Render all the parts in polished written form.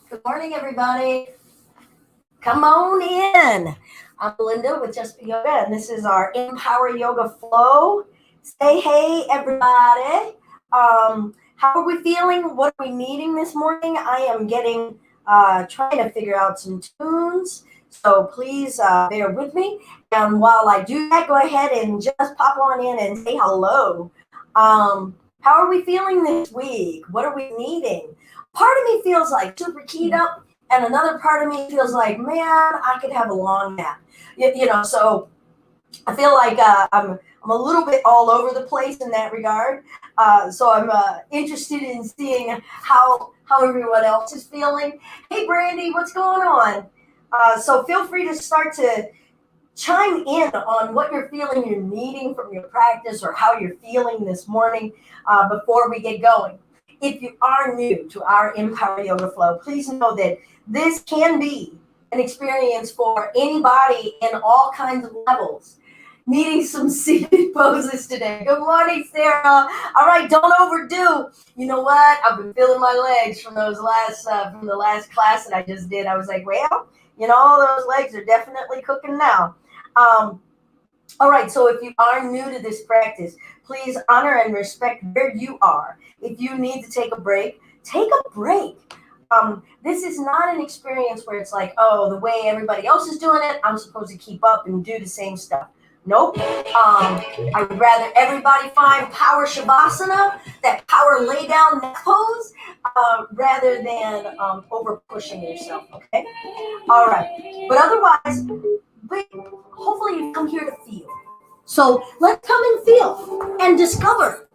Good morning, everybody. Come on in. I'm Linda with Just Be Yoga, and this is our Empower Yoga Flow. Say hey, everybody. How are we feeling? What are we needing this morning? I am trying to figure out some tunes, so please bear with me. And while I do that, go ahead and just pop on in and say hello. How are we feeling this week? What are we needing? Part of me feels like super keyed up, and another part of me feels like, man, I could have a long nap. So I feel like I'm a little bit all over the place in that regard. So I'm interested in seeing how everyone else is feeling. Hey, Brandy, what's going on? So feel free to start to chime in on what you're feeling you're needing from your practice or how you're feeling this morning before we get going. If you are new to our Empower Yoga Flow, please know that this can be an experience for anybody in all kinds of levels. Needing some seated poses today. Good morning, Sarah. All right, don't overdo. You know what? I've been feeling my legs from the last class that I just did. I was like, well, those legs are definitely cooking now. All right, so if you are new to this practice, please honor and respect where you are. If you need to take a break, take a break. This is not an experience where it's like, oh, the way everybody else is doing it, I'm supposed to keep up and do the same stuff. Nope. I would rather everybody find power Shavasana, that power lay down neck pose, rather than over pushing yourself, okay? All right. But otherwise, hopefully you come here to feel. So let's come and feel and discover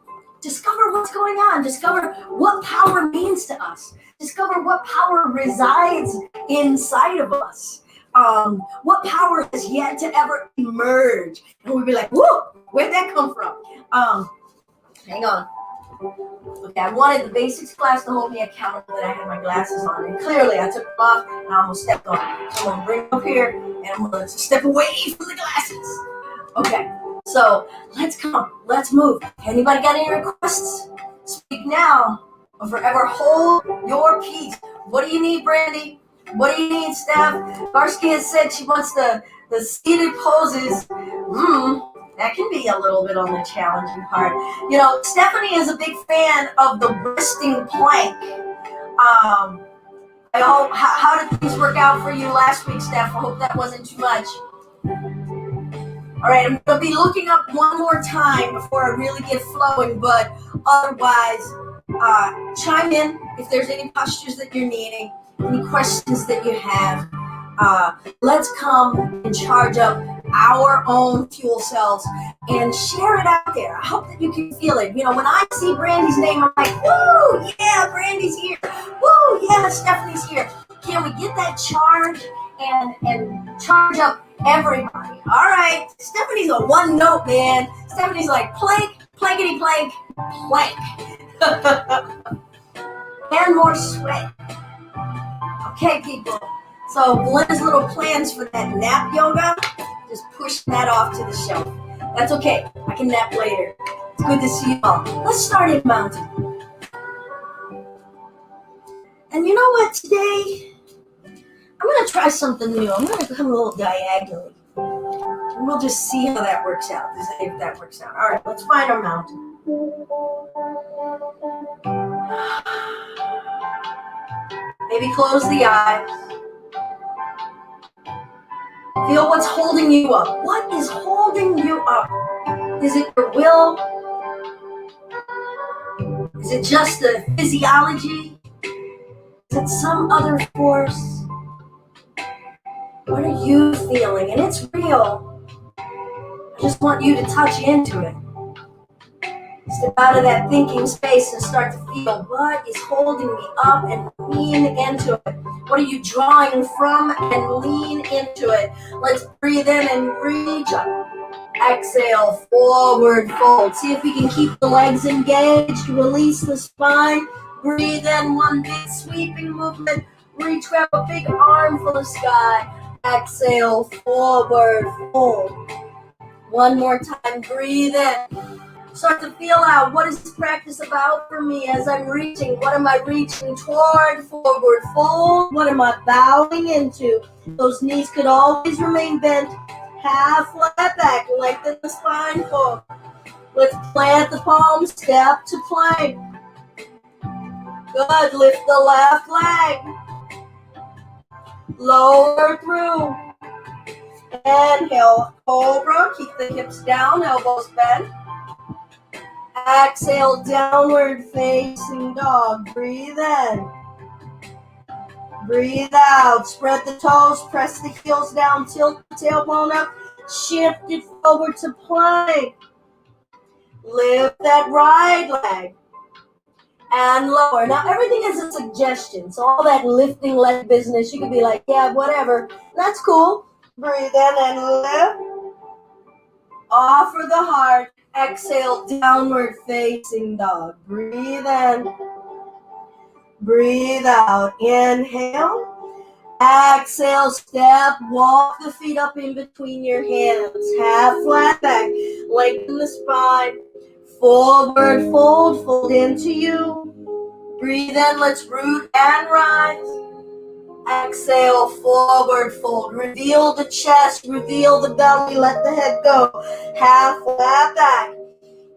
what's going on. Discover what power means to us. Discover what power resides inside of us. What power has yet to ever emerge. And we'd be like, whoa, where'd that come from? Hang on. Okay, I wanted the basics class to hold me accountable that I had my glasses on. And clearly I took them off and I almost stepped on them. So I'm going to bring them up here and I'm going to step away from the glasses. Okay, so let's move. Anybody got any requests? Speak now or forever hold your peace. What do you need, Brandy? What do you need, Steph? Barsky has said she wants the seated poses. That can be a little bit on the challenging part. Stephanie is a big fan of the resting plank. How did things work out for you last week, Steph? I hope that wasn't too much. All right, I'm going to be looking up one more time before I really get flowing, but otherwise, chime in if there's any postures that you're needing, any questions that you have. Let's come and charge up our own fuel cells and share it out there. I hope that you can feel it. When I see Brandy's name, I'm like, woo, yeah, Brandy's here. Woo, yeah, Stephanie's here. Can we get that charge and charge up everybody? All right, Stephanie's a one note, man. Stephanie's like plank, plankety plank, plank. And more sweat. Okay, people. So Belinda's little plans for that nap yoga, just push that off to the shelf. That's okay. I can nap later. It's good to see you all. Let's start in mountain. And you know what? Today, I'm going to try something new. I'm going to come a little diagonally. And we'll just see how that works out, if that works out. All right, let's find our mountain. Maybe close the eyes. Feel what's holding you up. What is holding you up? Is it your will? Is it just the physiology? Is it some other force? What are you feeling? And it's real. I just want you to touch into it. Step out of that thinking space and start to feel what is holding me up and lean into it. What are you drawing from and lean into it? Let's breathe in and reach up. Exhale, forward fold. See if we can keep the legs engaged. Release the spine. Breathe in, one big sweeping movement. Reach, grab a big armful of sky. Exhale, forward fold. One more time, breathe in. Start to feel out, what is this practice about for me as I'm reaching? What am I reaching toward? Forward fold. What am I bowing into? Those knees could always remain bent. Half flat back, lengthen the spine forward. Let's plant the palms, step to plank. Good, lift the left leg. Lower through. Inhale, cobra, keep the hips down, elbows bent. Exhale, downward facing dog. Breathe in. Breathe out. Spread the toes, press the heels down, tilt the tailbone up, shift it forward to plank. Lift that right leg. And lower. Now, everything is a suggestion. So all that lifting leg business, you could be like, yeah, whatever. That's cool. Breathe in and lift. Offer the heart. Exhale, downward facing dog. Breathe in. Breathe out. Inhale. Exhale, step. Walk the feet up in between your hands. Half flat back. Lengthen the spine. Forward fold. Fold into you. Breathe in. Let's root and rise. Exhale, forward fold. Reveal the chest, reveal the belly, let the head go. Half flat back.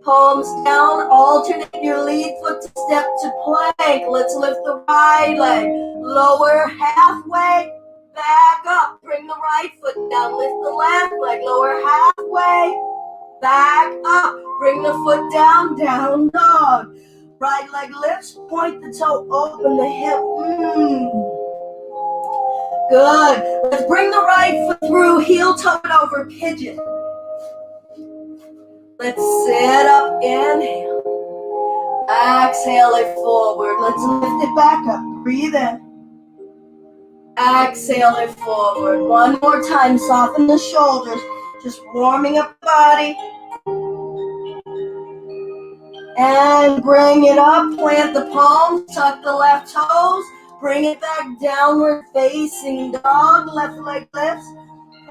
Palms down, alternate your lead foot to step to plank. Let's lift the right leg. Lower halfway, back up. Bring the right foot down, lift the left leg. Lower halfway, back up. Bring the foot down, down dog. Right leg lifts, point the toe, open the hip. Good. Let's bring the right foot through, heel toe it over, pigeon. Let's sit up, inhale. Exhale it forward. Let's lift it back up. Breathe in. Exhale it forward. One more time, soften the shoulders. Just warming up the body. And bring it up, plant the palms, tuck the left toes. Bring it back, downward facing dog. Left leg lifts.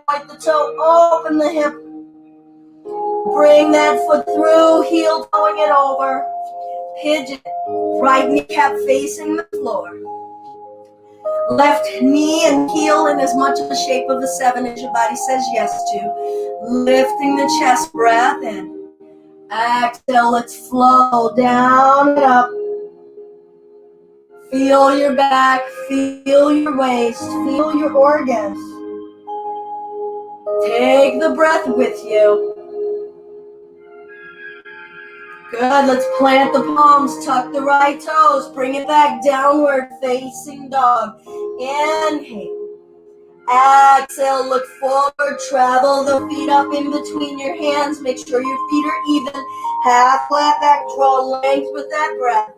Point the toe, open the hip. Bring that foot through, heel toeing it over. Pigeon. Right kneecap facing the floor. Left knee and heel in as much of the shape of a 7 as your body says yes to. Lifting the chest, breath in. Exhale, let's flow down and up. Feel your back, feel your waist, feel your organs. Take the breath with you. Good, let's plant the palms, tuck the right toes, bring it back, downward facing dog. Inhale. Exhale, look forward, travel the feet up in between your hands. Make sure your feet are even. Half flat back, draw length with that breath.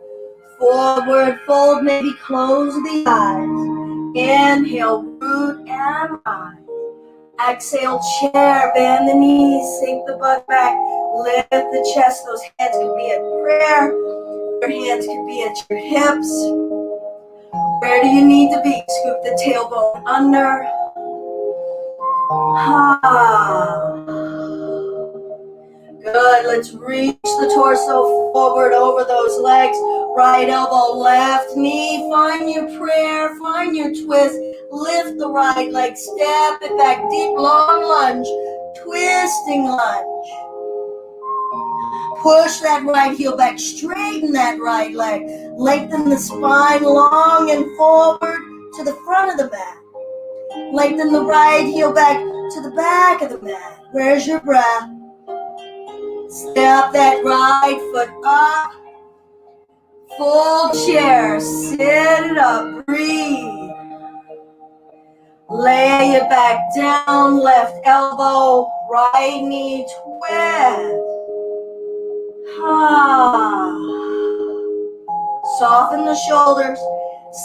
Forward fold, maybe close the eyes. Inhale, root and rise. Exhale, chair, bend the knees, sink the butt back, lift the chest. Those hands could be at prayer. Your hands could be at your hips. Where do you need to be? Scoop the tailbone under. Good, let's reach the torso forward over those legs. Right elbow, left knee. Find your prayer, find your twist. Lift the right leg, step it back, deep, long lunge. Twisting lunge. Push that right heel back, straighten that right leg. Lengthen the spine long and forward to the front of the mat. Lengthen the right heel back to the back of the mat. Where's your breath? Step that right foot up. Full chair, sit it up, breathe. Lay it back down, left elbow, right knee, twist. Soften the shoulders,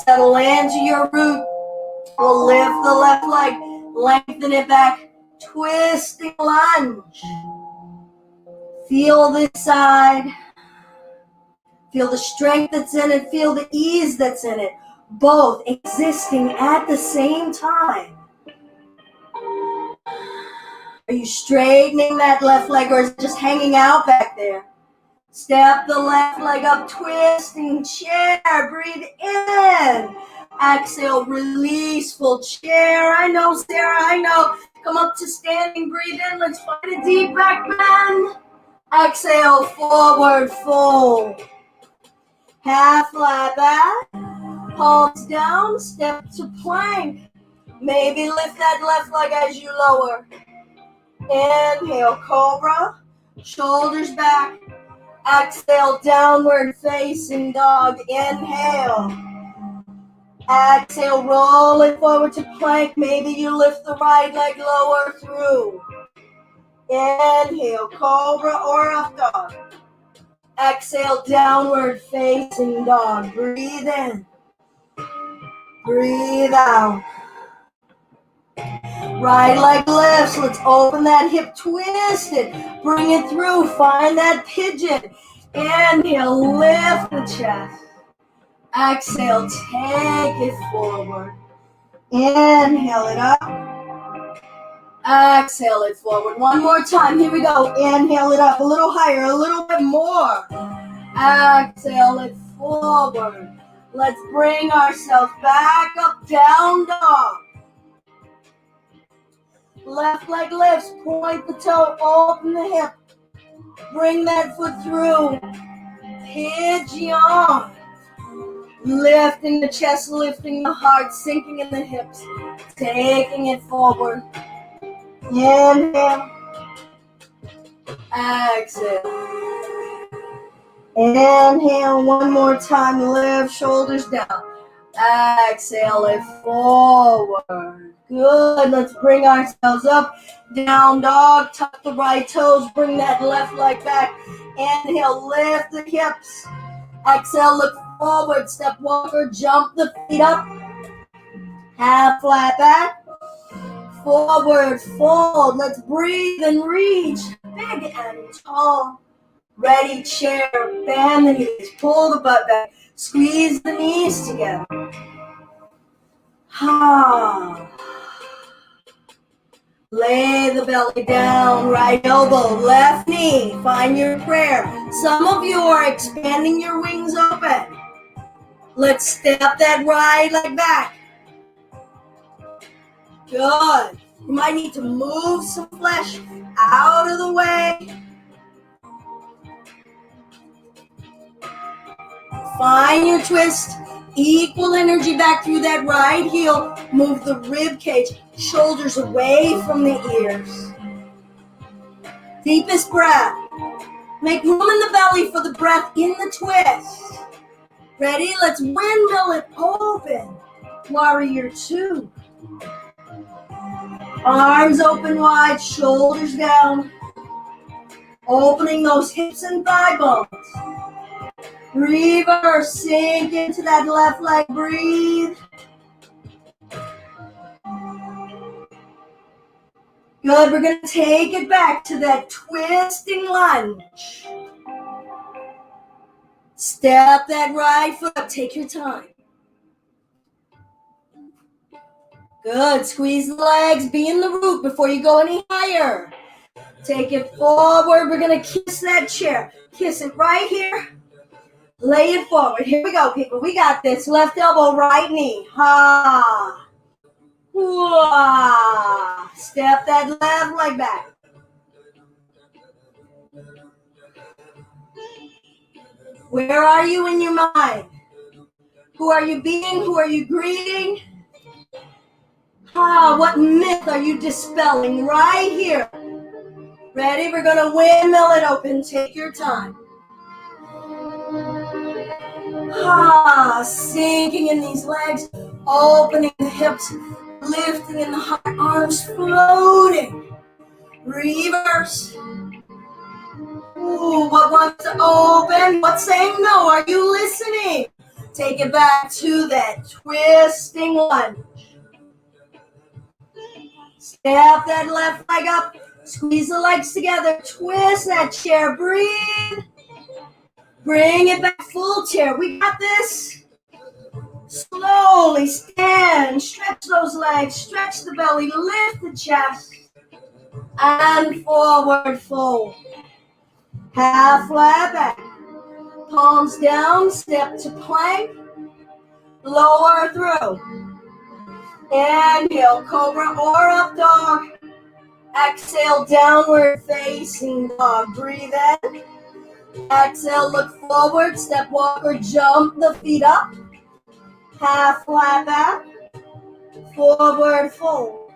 settle into your root. We'll lift the left leg, lengthen it back, twisting lunge. Feel this side. Feel the strength that's in it, feel the ease that's in it. Both existing at the same time. Are you straightening that left leg or is it just hanging out back there? Step the left leg up, twisting chair. Breathe in. Exhale, release, full chair. I know, Sarah, I know. Come up to standing, breathe in. Let's find a deep back bend. Exhale, forward fold. Half flat back. Palms down, step to plank. Maybe lift that left leg as you lower. Inhale, cobra. Shoulders back. Exhale, downward facing dog. Inhale. Exhale, roll it forward to plank. Maybe you lift the right leg lower through. Inhale, cobra or up dog. Exhale, downward facing dog. Breathe in. Breathe out. Right leg lifts. Let's open that hip, twist it. Bring it through. Find that pigeon. Inhale, lift the chest. Exhale, take it forward. Inhale it up. Exhale it forward. One more time. Here we go. Inhale it up. A little higher. A little bit more. Exhale it forward. Let's bring ourselves back up, down dog. Left leg lifts. Point the toe. Open the hip. Bring that foot through. Pigeon. Lifting the chest, lifting the heart, sinking in the hips, taking it forward. Inhale. Exhale. Inhale, one more time, lift, shoulders down. Exhale it forward. Good, let's bring ourselves up. Down dog, tuck the right toes, bring that left leg back. Inhale, lift the hips. Exhale, look forward, step walker, jump the feet up. Half flat back. Forward fold. Let's breathe and reach. Big and tall. Ready, chair. Bend the knees. Pull the butt back. Squeeze the knees together. Lay the belly down. Right elbow, left knee. Find your prayer. Some of you are expanding your wings open. Let's step that right leg back. Good. You might need to move some flesh out of the way. Find your twist. Equal energy back through that right heel. Move the rib cage, shoulders away from the ears. Deepest breath. Make room in the belly for the breath in the twist. Ready? Let's windmill it open. Warrior two. Arms open wide, shoulders down. Opening those hips and thigh bones. Reverse, sink into that left leg, breathe. Good, we're gonna take it back to that twisting lunge. Step that right foot up, take your time. Good, squeeze the legs, be in the root before you go any higher. Take it forward, we're gonna kiss that chair. Kiss it right here. Lay it forward. Here we go, people. We got this. Left elbow, right knee. Ha. Wah. Step that left leg back. Where are you in your mind? Who are you being? Who are you greeting? What myth are you dispelling right here? Ready? We're going to windmill it open. Take your time. Sinking in these legs, opening the hips, lifting in the heart, arms floating. Reverse. What wants to open? What's saying no? Are you listening? Take it back to that twisting lunge. Step that left leg up. Squeeze the legs together. Twist that chair. Breathe. Bring it back full chair. We got this. Slowly stand. Stretch those legs. Stretch the belly. Lift the chest. And forward fold. Half flat back. Palms down, step to plank. Lower through. Inhale, cobra or up dog. Exhale, downward facing dog. Breathe in. Exhale, look forward, step, walk, or jump the feet up. Half flat back. Forward fold.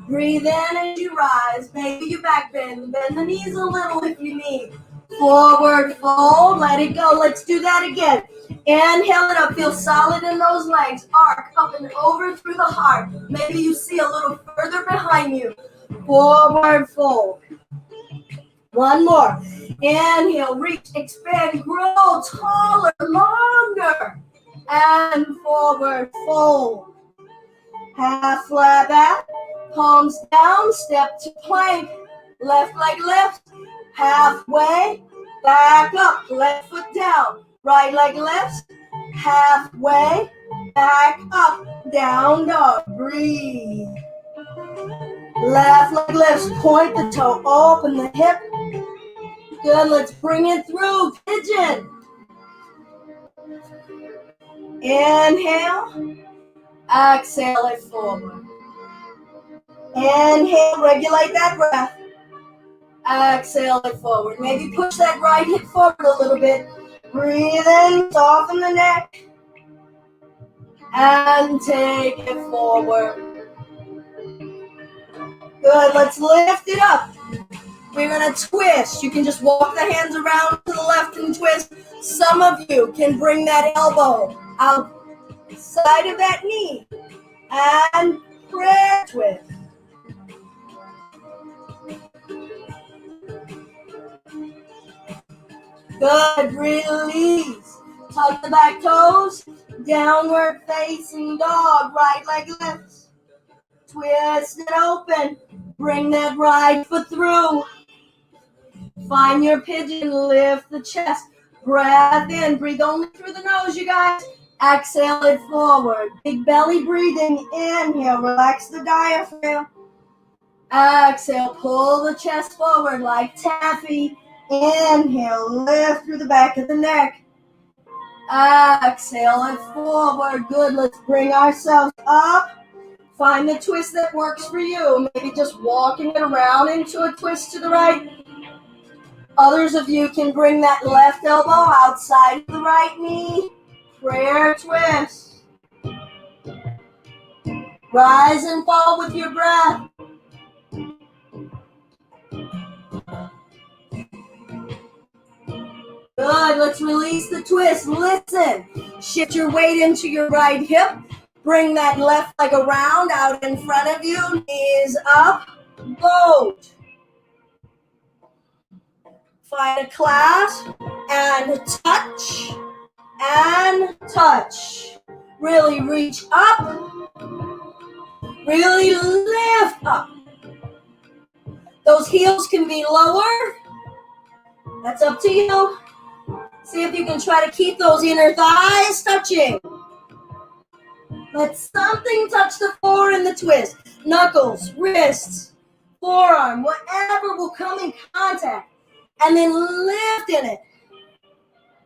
Breathe in as you rise. Maybe you back bend. Bend the knees a little if you need. Forward fold. Let it go. Let's do that again. Inhale it up. Feel solid in those legs. Arc up and over through the heart. Maybe you see a little further behind you. Forward fold. One more. Inhale. Reach, expand, grow taller, longer. And forward fold. Half flat back. Palms down, step to plank, left leg lift, halfway, back up, left foot down, right leg lifts, halfway, back up, down dog, breathe. Left leg lifts, point the toe, open the hip. Good, let's bring it through, pigeon. Inhale, exhale it forward. Inhale, regulate that breath. Exhale it forward. Maybe push that right hip forward a little bit. Breathe in, soften the neck. And take it forward. Good, let's lift it up. We're gonna twist. You can just walk the hands around to the left and twist. Some of you can bring that elbow outside of that knee. And prayer twist. Good, release. Tuck the back toes. Downward facing dog. Right leg lifts. Twist it open. Bring that right foot through. Find your pigeon. Lift the chest. Breath in. Breathe only through the nose, you guys. Exhale it forward. Big belly breathing. Inhale. Relax the diaphragm. Exhale. Pull the chest forward like taffy. Inhale, lift through the back of the neck. Exhale it forward. Good. Let's bring ourselves up. Find the twist that works for you. Maybe just walking it around into a twist to the right. Others of you can bring that left elbow outside of the right knee. Prayer twist. Rise and fall with your breath. Good, let's release the twist. Listen, shift your weight into your right hip. Bring that left leg around, out in front of you. Knees up, boat. Find a clasp and touch and touch. Really reach up. Really lift up. Those heels can be lower. That's up to you. See if you can try to keep those inner thighs touching. Let something touch the floor in the twist. Knuckles, wrists, forearm, whatever will come in contact. And then lift in it.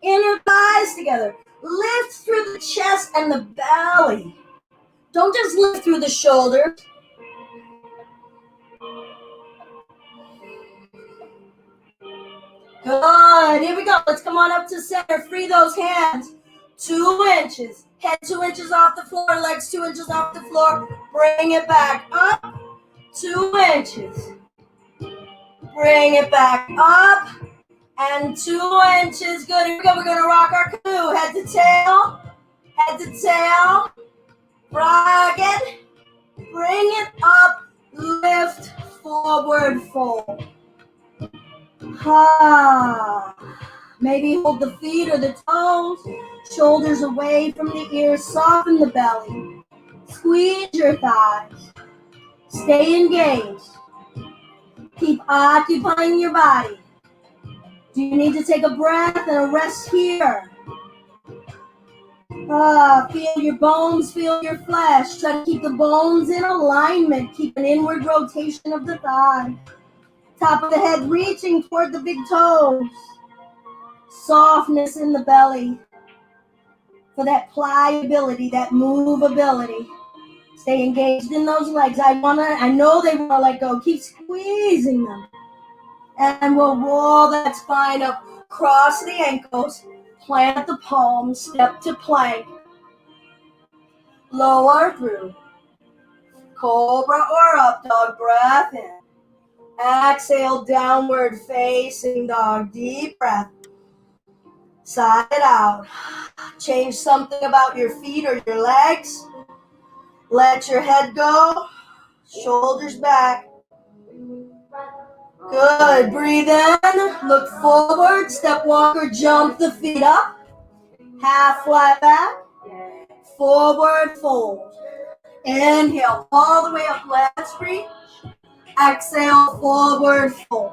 Inner thighs together. Lift through the chest and the belly. Don't just lift through the shoulders. Good. Here we go. Let's come on up to center. Free those hands. 2 inches. Head 2 inches off the floor. Legs 2 inches off the floor. Bring it back up. 2 inches. Bring it back up. And 2 inches. Good. Here we go. We're going to rock our canoe. Head to tail. Head to tail. Rock it. Bring it up. Lift. Forward fold. Maybe hold the feet or the toes, shoulders away from the ears, soften the belly, squeeze your thighs, stay engaged, keep occupying your body. Do you need to take a breath and a rest here? Feel your bones, feel your flesh. Try to keep the bones in alignment, keep an inward rotation of the thigh. Top of the head reaching toward the big toes. Softness in the belly for that pliability, that movability. Stay engaged in those legs. I know they want to let go. Keep squeezing them. And we'll roll that spine up, cross the ankles, plant the palms, step to plank. Lower through. Cobra or up dog, breath in. Exhale, downward facing dog, deep breath. Side it out. Change something about your feet or your legs. Let your head go. Shoulders back. Good. Breathe in. Look forward. Step walker. Jump the feet up. Half flat back. Forward fold. Inhale. All the way up. Let's reach. Exhale. Forward fold.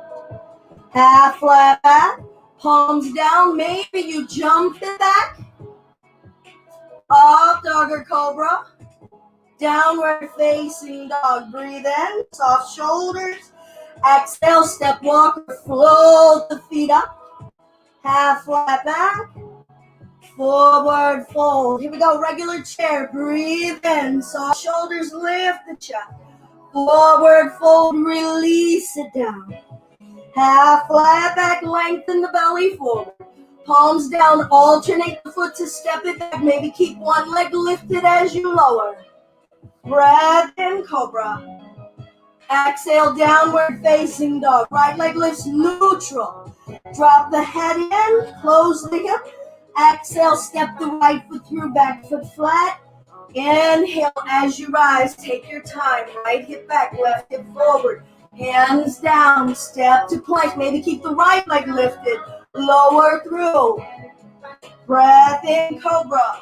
Half flat back. Palms down. Maybe you jump it back. Up dog or cobra. Downward facing dog. Breathe in. Soft shoulders. Exhale. Step walker. Float the feet up. Half flat back. Forward fold. Here we go. Regular chair. Breathe in. Soft shoulders. Lift the chest. Forward fold. Release it down. Half flat back. Lengthen the belly forward. Palms down. Alternate the foot to step it back. Maybe keep one leg lifted as you lower. Breath in, cobra. Exhale, downward facing dog. Right leg lifts neutral. Drop the head in. Close the hip. Exhale, step the right foot through, back foot flat. Inhale as you rise. Take your time. Right hip back, left hip forward. Hands down. Step to plank. Maybe keep the right leg lifted. Lower through. Breath in, cobra.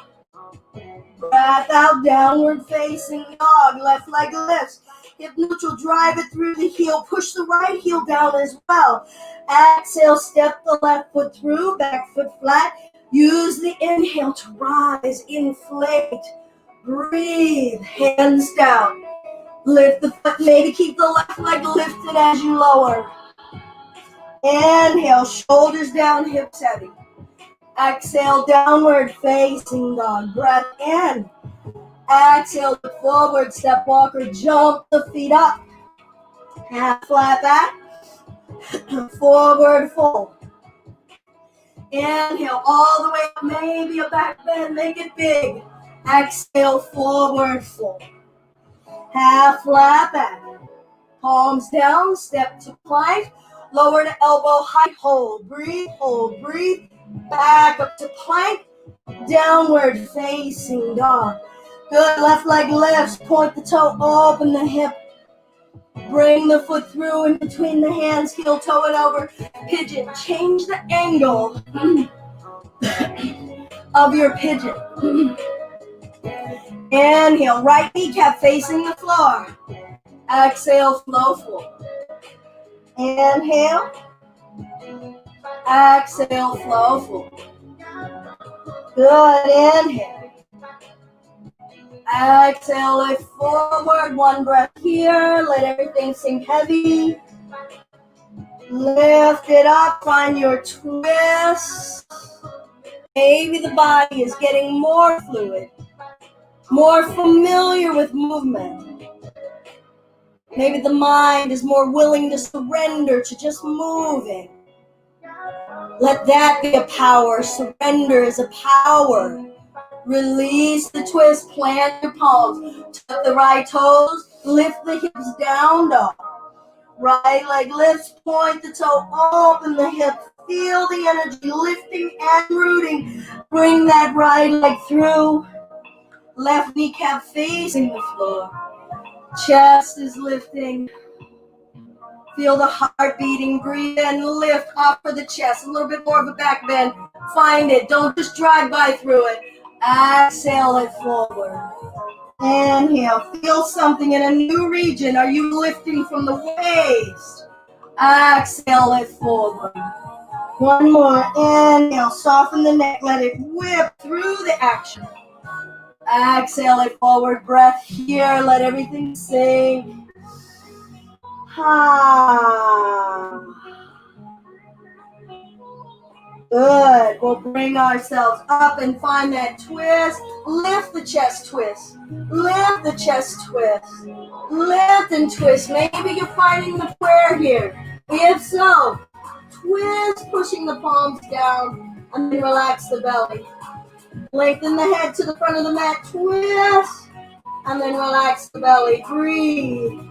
Breath out, downward facing dog. Left leg lifts. Hip neutral, drive it through the heel. Push the right heel down as well. Exhale, step the left foot through, back foot flat. Use the inhale to rise, inflate. Breathe, hands down. Lift the foot, maybe keep the left leg lifted as you lower. Inhale, shoulders down, hips heavy. Exhale, downward facing dog. Breath in. Exhale, look forward, step walker, jump the feet up. Half flat back. Forward fold. Inhale, all the way up, maybe a back bend, make it big. Exhale, forward fold. Half flat back. Palms down, step to plank. Lower to elbow height, hold, breathe, back up to plank, downward facing dog. Good, left leg lifts, point the toe, open the hip. Bring the foot through in between the hands, heel toe it over. Pigeon, change the angle of your pigeon. Inhale, right kneecap facing the floor. Exhale, flow forward. Inhale. Exhale, flow forward. Good, inhale. Exhale, lift forward. One breath here. Let everything sink heavy. Lift it up. Find your twist. Maybe the body is getting more fluid, more familiar with movement. Maybe the mind is more willing to surrender to just moving. Let that be a power. Surrender is a power. Release the twist, plant your palms. Tuck the right toes, lift the hips down, dog. Right leg lifts, point the toe, open the hip. Feel the energy lifting and rooting. Bring that right leg through. Left kneecap facing the floor. Chest is lifting. Feel the heart beating. Breathe in, lift, offer the chest. A little bit more of a back bend. Find it. Don't just drive by through it. Exhale it forward. Inhale. Feel something in a new region. Are you lifting from the waist? Exhale it forward. One more. Inhale. Soften the neck. Let it whip through the action. Exhale it forward. Breath here. Let everything sink. Good. We'll bring ourselves up and find that twist. Lift the chest twist. Lift the chest twist. Lift and twist. Maybe you're finding the prayer here. If so, twist, pushing the palms down, and then relax the belly. Lengthen the head to the front of the mat. Twist, and then relax the belly. Breathe.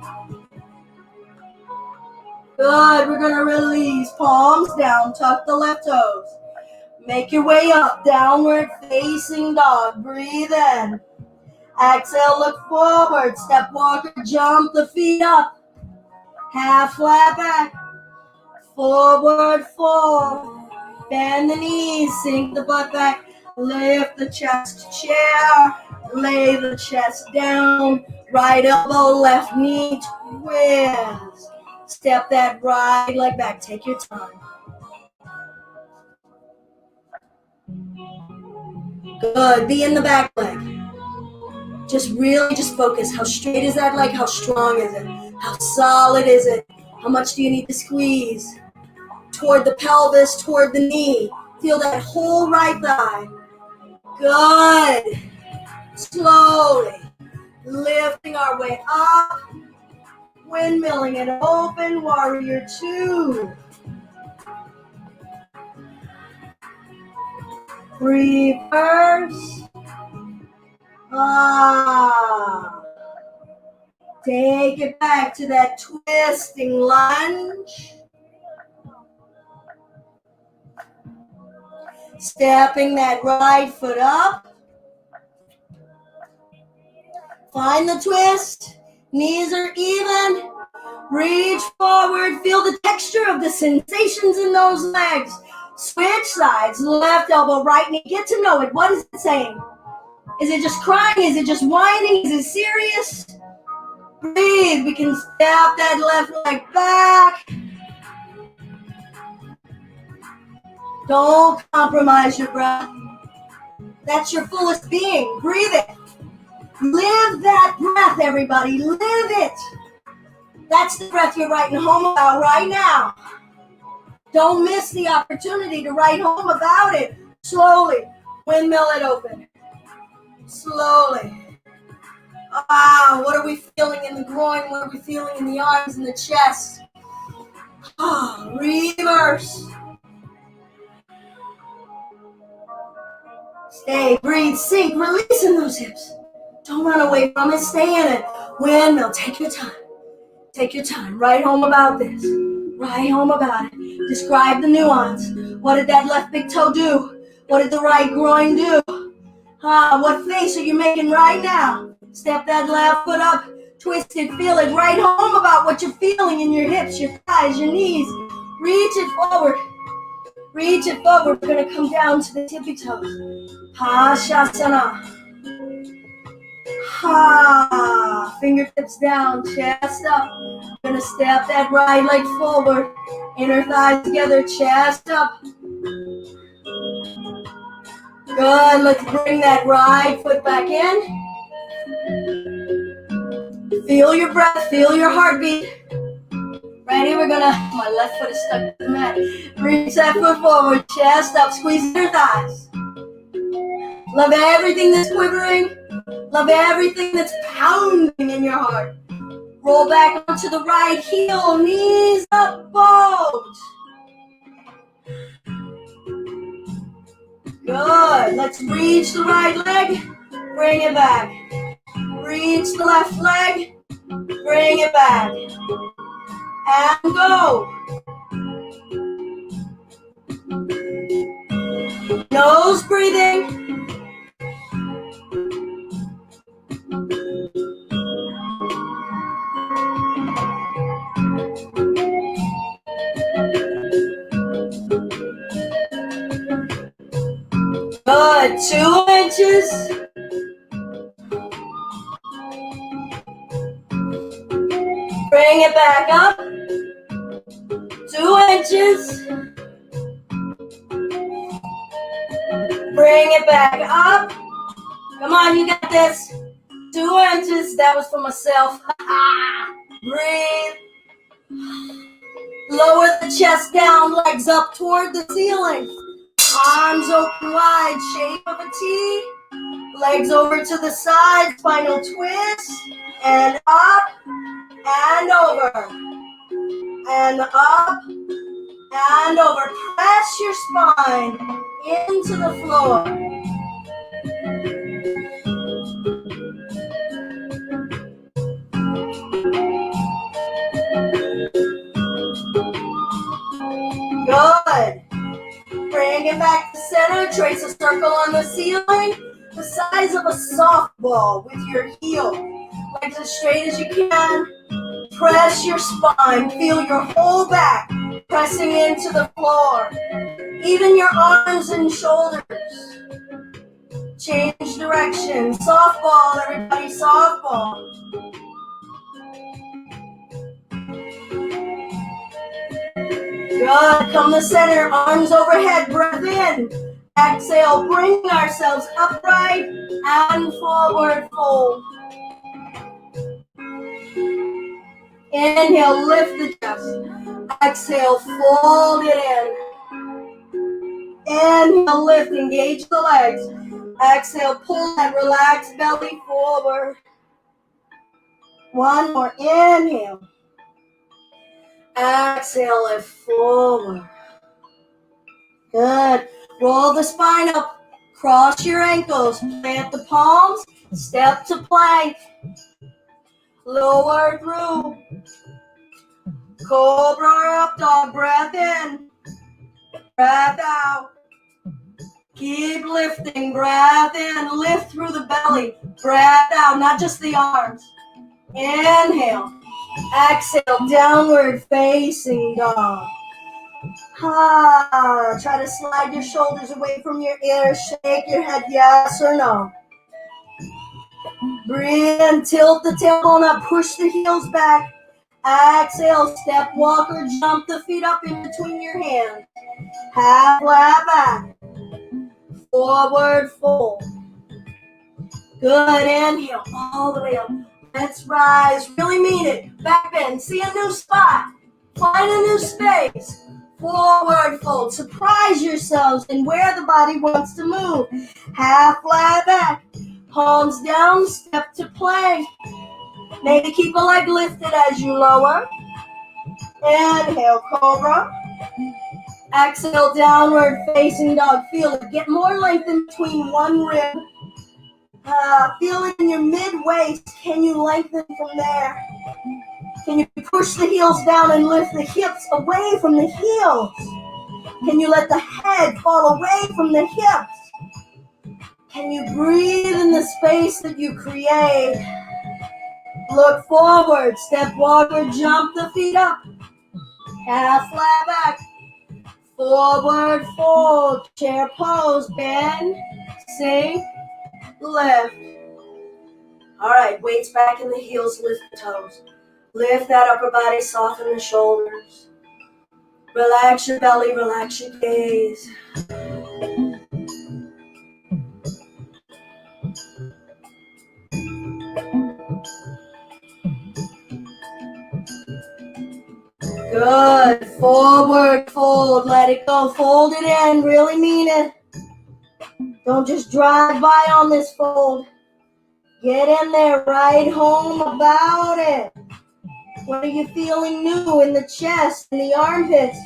Good. We're going to release. Palms down. Tuck the left toes. Make your way up. Downward facing dog. Breathe in. Exhale. Look forward. Step walker. Jump the feet up. Half flat back. Forward fold. Bend the knees. Sink the butt back. Lift the chest. Chair. Lay the chest down. Right elbow. Left knee. Twist. Step that right leg back. Take your time. Good. Be in the back leg. Just focus. How straight is that leg? How strong is it? How solid is it? How much do you need to squeeze? Toward the pelvis, toward the knee. Feel that whole right thigh. Good. Slowly. Lifting our way up. Windmilling it open. Warrior 2. Reverse. Take it back to that twisting lunge. Stepping that right foot up. Find the twist. Knees are even. Reach forward. Feel the texture of the sensations in those legs. Switch sides. Left elbow, right knee. Get to know it. What is it saying? Is it just crying? Is it just whining? Is it serious? Breathe. We can step that left leg back. Don't compromise your breath. That's your fullest being. Breathe it. Live that breath, everybody. Live it. That's the breath you're writing home about right now. Don't miss the opportunity to write home about it. Slowly. Windmill it open. Slowly. What are we feeling in the groin? What are we feeling in the arms and the chest? Reverse. Stay, breathe, sink, releasing those hips. Don't run away from it. Stay in it. Windmill. Take your time. Take your time. Write home about this. Write home about it. Describe the nuance. What did that left big toe do? What did the right groin do? What face are you making right now? Step that left foot up. Twist it. Feel it. Write home about what you're feeling in your hips, your thighs, your knees. Reach it forward. Reach it forward. We're going to come down to the tippy toes. Shavasana. Fingertips down, chest up. We're going to step that right leg forward. Inner thighs together, chest up. Good. Let's bring that right foot back in. Feel your breath. Feel your heartbeat. Ready? We're gonna, my left foot is stuck to the mat. Reach that foot forward, chest up, squeeze your thighs. Love everything that's quivering. Love everything that's pounding in your heart. Roll back onto the right heel, knees up, boat. Good. Let's reach the right leg, bring it back. Reach the left leg, bring it back. And go. Nose breathing. Good. 2 inches. Bring it back up. 2 inches. Bring it back up. Come on, you got this. 2 inches. That was for myself. Breathe. Lower the chest down, legs up toward the ceiling. Arms open wide, shape of a T. Legs over to the side, spinal twist. And up, and over. And up, and over. Press your spine into the floor. Good. Bring it back to center. Trace a circle on the ceiling, the size of a softball with your heel. Legs as straight as you can. Press your spine. Feel your whole back pressing into the floor. Even your arms and shoulders. Change direction. Softball, everybody, softball. Good. Come to center. Arms overhead. Breath in. Exhale. Bring ourselves upright and forward fold. Inhale. Lift the chest. Exhale. Fold it in. Inhale. Lift. Engage the legs. Exhale. Pull that relaxed belly forward. One more. Inhale. Exhale, lift forward. Good. Roll the spine up. Cross your ankles. Plant the palms. Step to plank. Lower through. Cobra or up dog. Breath in. Breath out. Keep lifting. Breath in. Lift through the belly. Breath out. Not just the arms. Inhale. Exhale, downward facing dog. Try to slide your shoulders away from your ears. Shake your head, yes or no. Breathe in, tilt the tailbone up, push the heels back. Exhale, step, walk, or jump the feet up in between your hands. Half flat back. Forward fold. Good, inhale, all the way up. Let's rise, really mean it. Back bend, see a new spot. Find a new space. Forward fold. Surprise yourselves in where the body wants to move. Half flat back. Palms down, step to plank. Maybe keep a leg lifted as you lower. Inhale, cobra. Exhale, downward facing dog. Feel it. Get more length in between one rib. Feel it in your mid-waist. Can you lengthen from there? Can you push the heels down and lift the hips away from the heels? Can you let the head fall away from the hips? Can you breathe in the space that you create? Look forward. Step, walk, or jump the feet up. Half flat back. Forward fold. Chair pose. Bend. Sink. Lift. All right, weights back in the heels, lift the toes. Lift that upper body, soften the shoulders. Relax your belly, relax your gaze. Good. Forward fold, let it go. Fold it in, really mean it. Don't just drive by on this fold. Get in there, right home about it. What are you feeling new in the chest, in the armpits,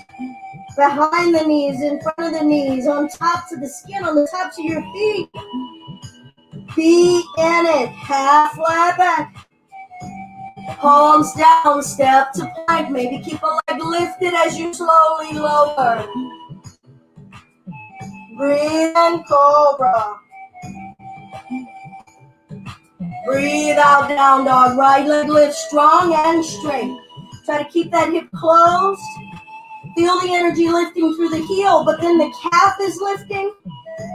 behind the knees, in front of the knees, on tops of the skin, on the tops of your feet? Be in it. Half flat back. Palms down, step to plank. Maybe keep a leg lifted as you slowly lower. Breathe in, cobra. Breathe out, down dog. Right leg lift strong and straight. Try to keep that hip closed. Feel the energy lifting through the heel, but then the calf is lifting,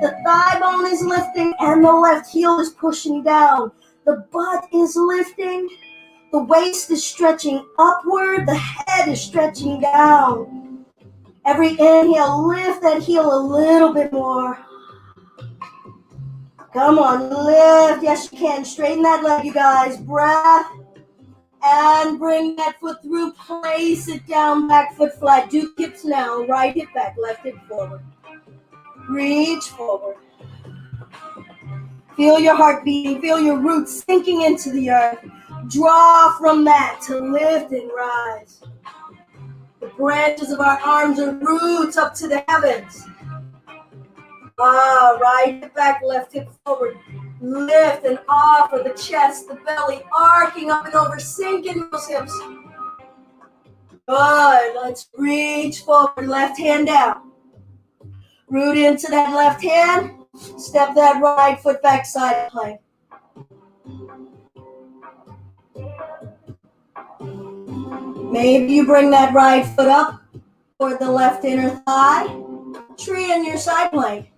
the thigh bone is lifting, and the left heel is pushing down. The butt is lifting. The waist is stretching upward. The head is stretching down. Every inhale, lift that heel a little bit more. Come on, lift. Yes, you can. Straighten that leg, you guys. Breath. And bring that foot through, place it down, back foot flat. Do hips now, right hip back, left hip forward. Reach forward. Feel your heart beating, feel your roots sinking into the earth. Draw from that to lift and rise. The branches of our arms are roots up to the heavens. Right hip back, left hip forward. Lift and offer the chest, the belly, arcing up and over, sink in those hips. Good, let's reach forward, left hand down. Root into that left hand, step that right foot back, side plank. Maybe you bring that right foot up toward the left inner thigh, tree in your side plank.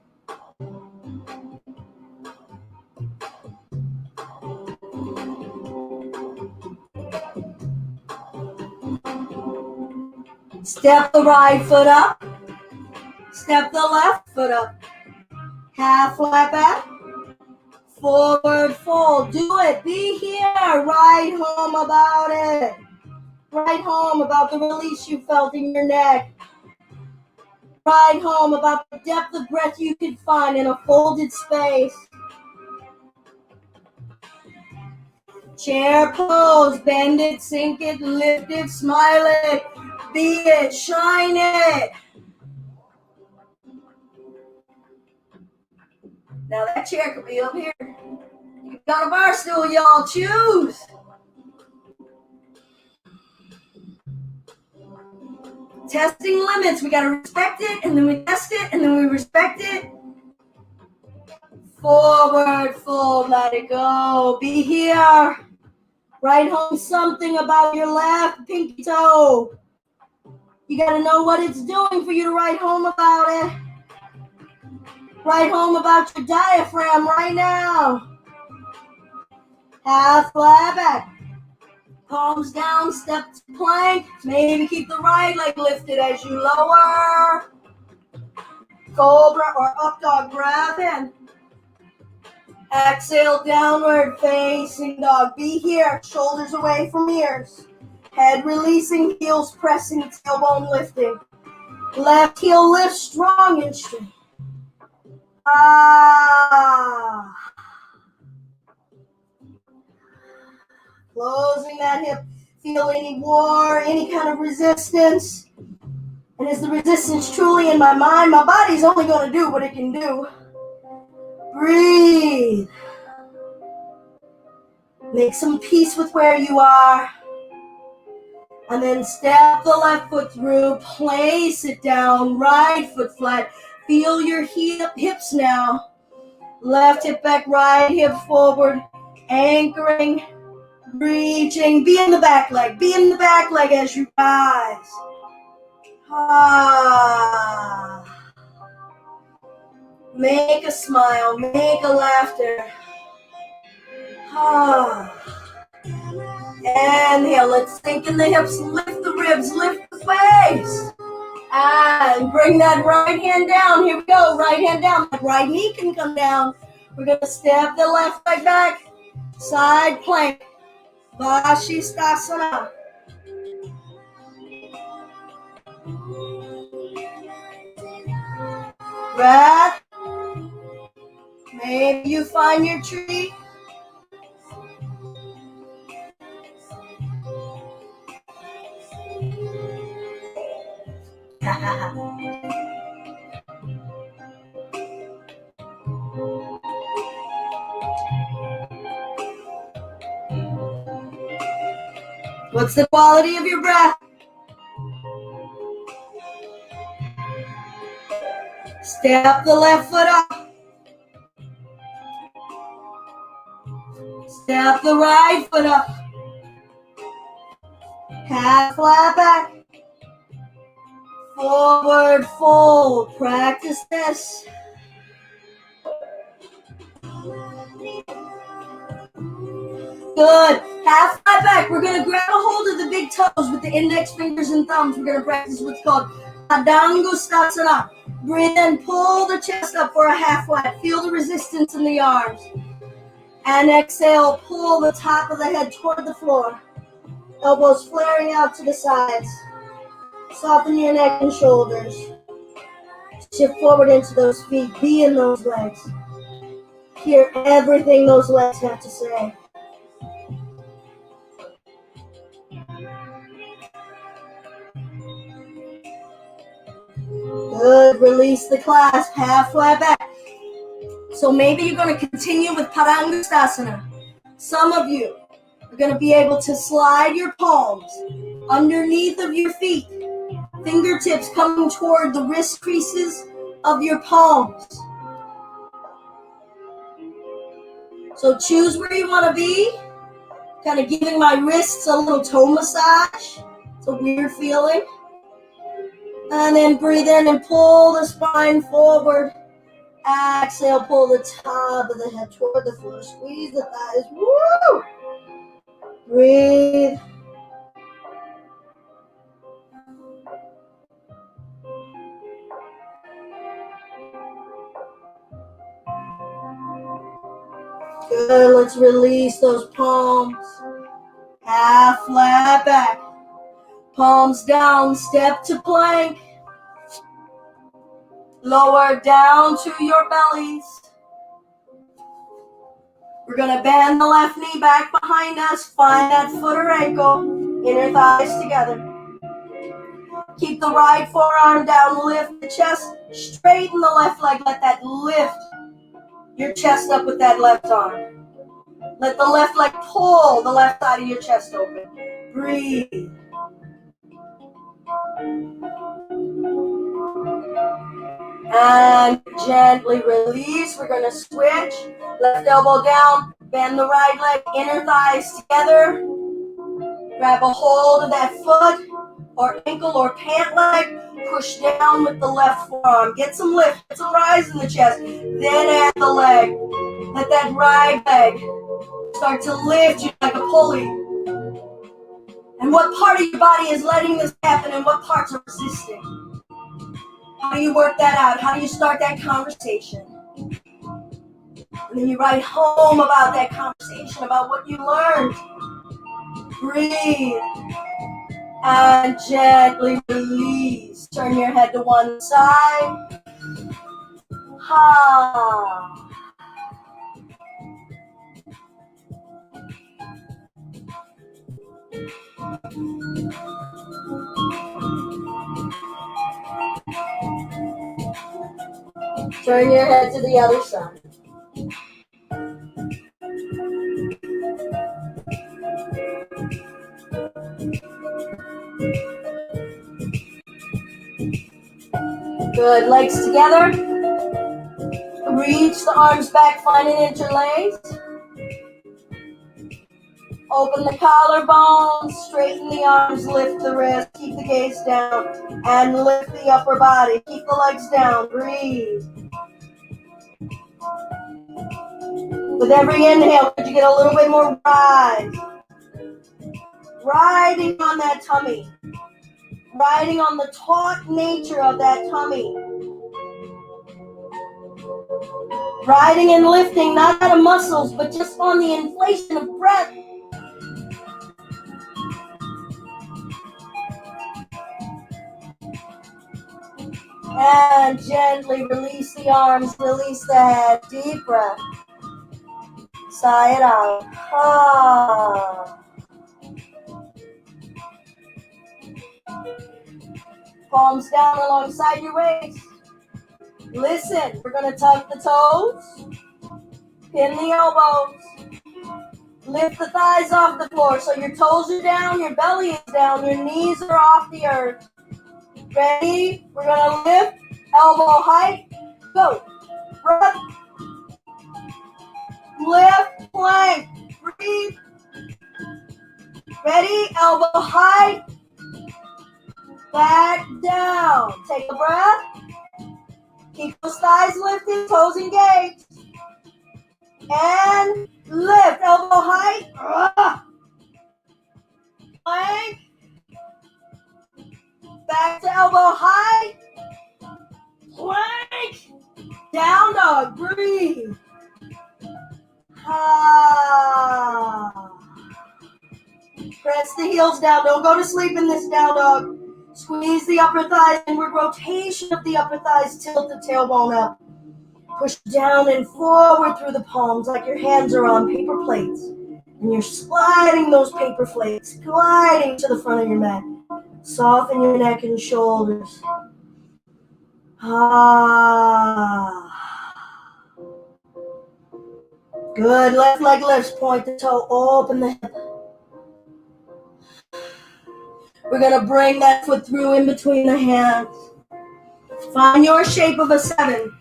Step the right foot up, step the left foot up. Half flat back, forward fold. Do it, be here, right home about it. Right home about the release you felt in your neck. Right home about the depth of breath you could find in a folded space. Chair pose, bend it, sink it, lift it, smile it, be it, shine it. Now that chair could be up here. You could be on a bar stool, y'all, choose. Testing limits, we gotta respect it, and then we test it, and then we respect it. Forward fold, let it go, be here. Write home something about your left pinky toe. You gotta know what it's doing for you to write home about it. Write home about your diaphragm right now. Half flat back. Palms down, step to plank. Maybe keep the right leg lifted as you lower. Cobra or up dog, breath in. Exhale, downward facing dog. Be here, shoulders away from ears. Head releasing, heels pressing, tailbone lifting. Left heel lift strong and straight. Closing that hip. Feel any war, any kind of resistance. And is the resistance truly in my mind? My body's only going to do what it can do. Breathe. Make some peace with where you are. And then step the left foot through. Place it down. Right foot flat. Feel your hips now. Left hip back, right hip forward. Anchoring. Reaching. Be in the back leg. Be in the back leg as you rise. Make a smile. Make a laughter. Inhale. Let's sink in the hips. Lift the ribs. Lift the face. And bring that right hand down. Here we go. Right hand down. That right knee can come down. We're going to step the left leg back. Side plank. Shavasana. Breath. Maybe you find your tree. What's the quality of your breath? Step the left foot up. Step the right foot up. Half flat back. Forward fold. Practice this. Good. Half flat back. We're going to grab a hold of the big toes with the index fingers and thumbs. We're going to practice what's called Shavasana. Breathe in. Pull the chest up for a half flat. Feel the resistance in the arms. And exhale. Pull the top of the head toward the floor. Elbows flaring out to the sides. Soften your neck and shoulders. Shift forward into those feet. Be in those legs. Hear everything those legs have to say. Good. Release the clasp. Half flat back. So maybe you're going to continue with Padangastasana. Some of you are going to be able to slide your palms underneath of your feet. Fingertips coming toward the wrist creases of your palms. So choose where you want to be. Kind of giving my wrists a little toe massage. It's a weird feeling. And then breathe in and pull the spine forward. Exhale, pull the top of the head toward the floor. Squeeze the thighs. Woo! Breathe. Good. Let's release those palms. Half flat back. Palms down. Step to plank. Lower down to your bellies. We're going to bend the left knee back behind us. Find that foot or ankle. Inner thighs together. Keep the right forearm down. Lift the chest. Straighten the left leg. Let that lift your chest up with that left arm. Let the left leg pull the left side of your chest open. Breathe. And gently release. We're going to switch. Left elbow down. Bend the right leg. Inner thighs together. Grab a hold of that foot or ankle or pant leg. Push down with the left forearm. Get some lift. Get some rise in the chest. Then add the leg. Let that right leg start to lift you like a pulley. And what part of your body is letting this happen and what parts are resisting? How do you work that out? How do you start that conversation? And then you write home about that conversation, about what you learned. Breathe. And gently release. Turn your head to one side. Ha. Turn your head to the other side. Good. Legs together. Reach the arms back, find an interlace. Open the collarbones, straighten the arms, lift the wrist, keep the gaze down, and lift the upper body. Keep the legs down, breathe. With every inhale, could you get a little bit more rise? Riding on that tummy. Riding on the taut nature of that tummy. Riding and lifting, not out of muscles, but just on the inflation of breath. And gently release the arms, release the head. Deep breath. Sigh it out. Ah. Palms down alongside your waist. Listen, we're going to tuck the toes. Pin the elbows. Lift the thighs off the floor so your toes are down, your belly is down, your knees are off the earth. Ready? We're going to lift, elbow height, go. Breath. Lift, plank, breathe. Ready? Elbow height, back down. Take a breath. Keep those thighs lifted, toes engaged. And lift, elbow height. Plank. Back to elbow height. Plank. Down dog, breathe. Ah. Press the heels down. Don't go to sleep in this down dog. Squeeze the upper thighs, inward rotation of the upper thighs. Tilt the tailbone up. Push down and forward through the palms like your hands are on paper plates. And you're sliding those paper plates, gliding to the front of your mat. Soften your neck and shoulders. Good. Left leg lifts. Point the toe. Open the hip. We're going to bring that foot through in between the hands. Find your shape of a 7.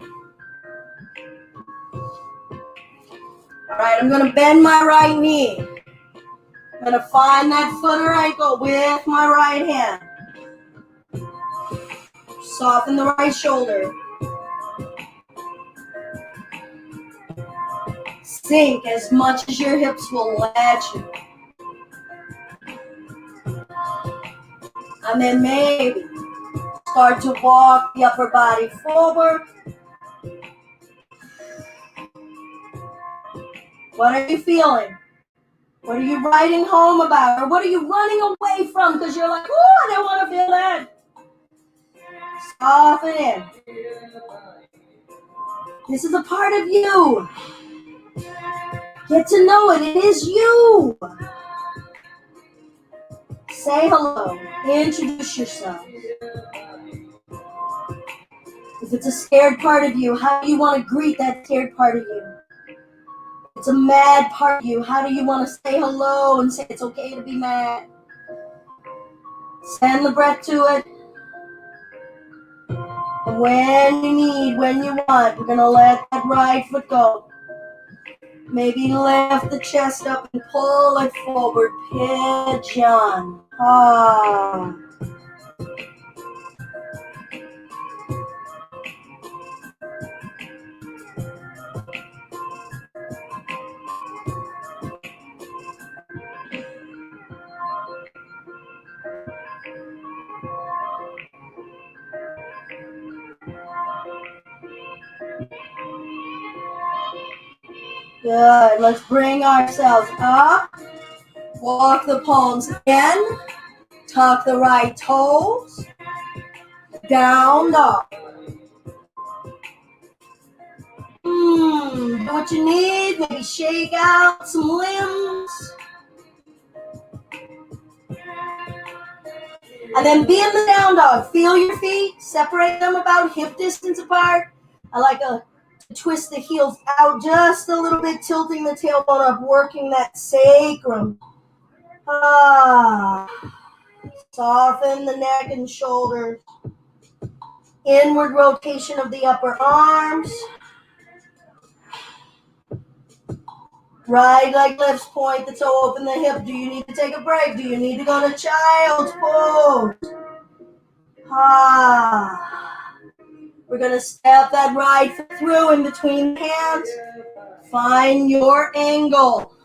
All right, I'm going to bend my right knee. I'm going to find that foot or ankle with my right hand. Soften the right shoulder. Sink as much as your hips will let you. And then maybe start to walk the upper body forward. What are you feeling? What are you writing home about? Or what are you running away from because you're like, oh, I don't want to feel that. Soften in. This is a part of you. Get to know it. It is you. Say hello. Introduce yourself. If it's a scared part of you, how do you want to greet that scared part of you? If it's a mad part of you, how do you want to say hello and say it's okay to be mad? Send the breath to it. And when you need, when you want, we're going to let that right foot go. Maybe lift the chest up and pull it forward. Pigeon. Good. Let's bring ourselves up. Walk the palms in. Tuck the right toes. Down dog. Do what you need. Maybe shake out some limbs. And then be in the down dog. Feel your feet. Separate them about hip distance apart. I like to twist the heels out just a little bit, tilting the tailbone up, working that sacrum. Soften the neck and shoulders. Inward rotation of the upper arms. Right leg lifts, point the toe, open the hip. Do you need to take a break? Do you need to go to child's pose? We're going to step that right foot through in between hands. Find your angle.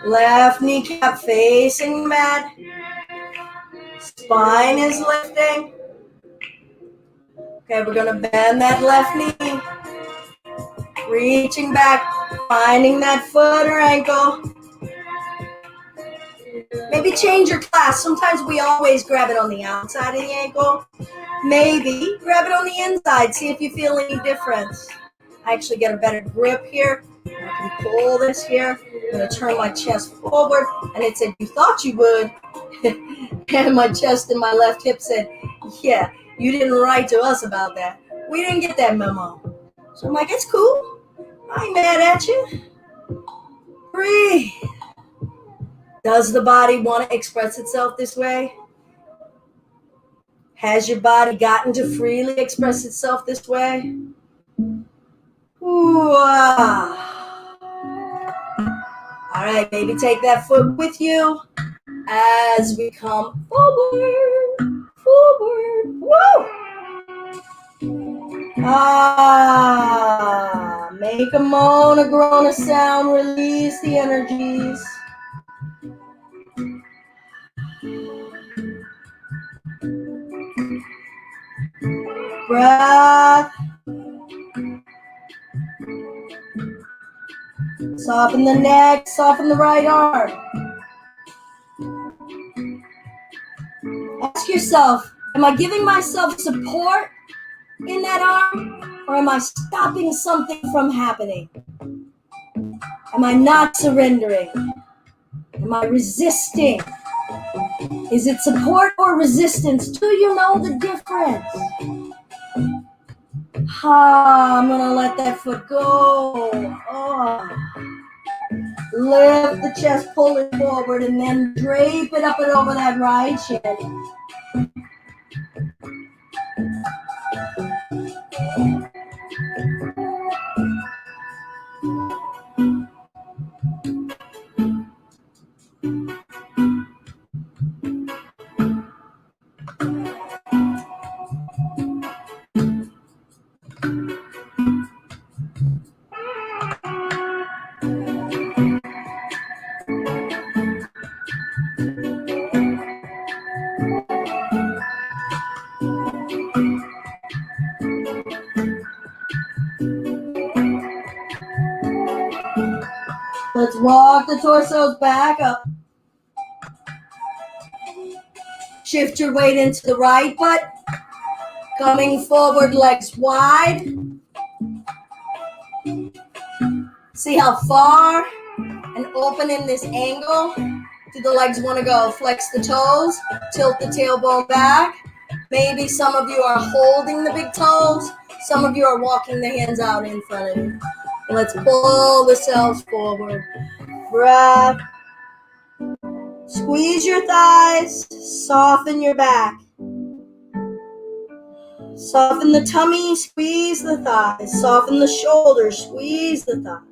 Left kneecap facing the mat. Spine is lifting. Okay, we're going to bend that left knee. Reaching back, finding that foot or ankle. Maybe change your class. Sometimes we always grab it on the outside of the ankle. Maybe grab it on the inside. See if you feel any difference. I actually get a better grip here. I can pull this here. I'm going to turn my chest forward. And it said, you thought you would. And my chest and my left hip said, yeah, you didn't write to us about that. We didn't get that memo. So I'm like, it's cool. I ain't mad at you. Breathe. Does the body want to express itself this way? Has your body gotten to freely express itself this way? Ooh, All right, maybe take that foot with you as we come forward, forward. Woo! Make a moan, a groan, a sound, release the energies. Breath. Soften the neck, soften the right arm. Ask yourself, am I giving myself support in that arm, or am I stopping something from happening? Am I not surrendering? Am I resisting? Is it support or resistance? Do you know the difference? I'm gonna let that foot go. Lift the chest, pull it forward, and then drape it up and over that right shin. Let's walk the torsos back up. Shift your weight into the right butt. Coming forward, legs wide. See how far and open in this angle do the legs want to go. Flex the toes, tilt the tailbone back. Maybe some of you are holding the big toes. Some of you are walking the hands out in front of you. Let's pull the cells forward. Breath. Squeeze your thighs. Soften your back. Soften the tummy. Squeeze the thighs. Soften the shoulders. Squeeze the thighs.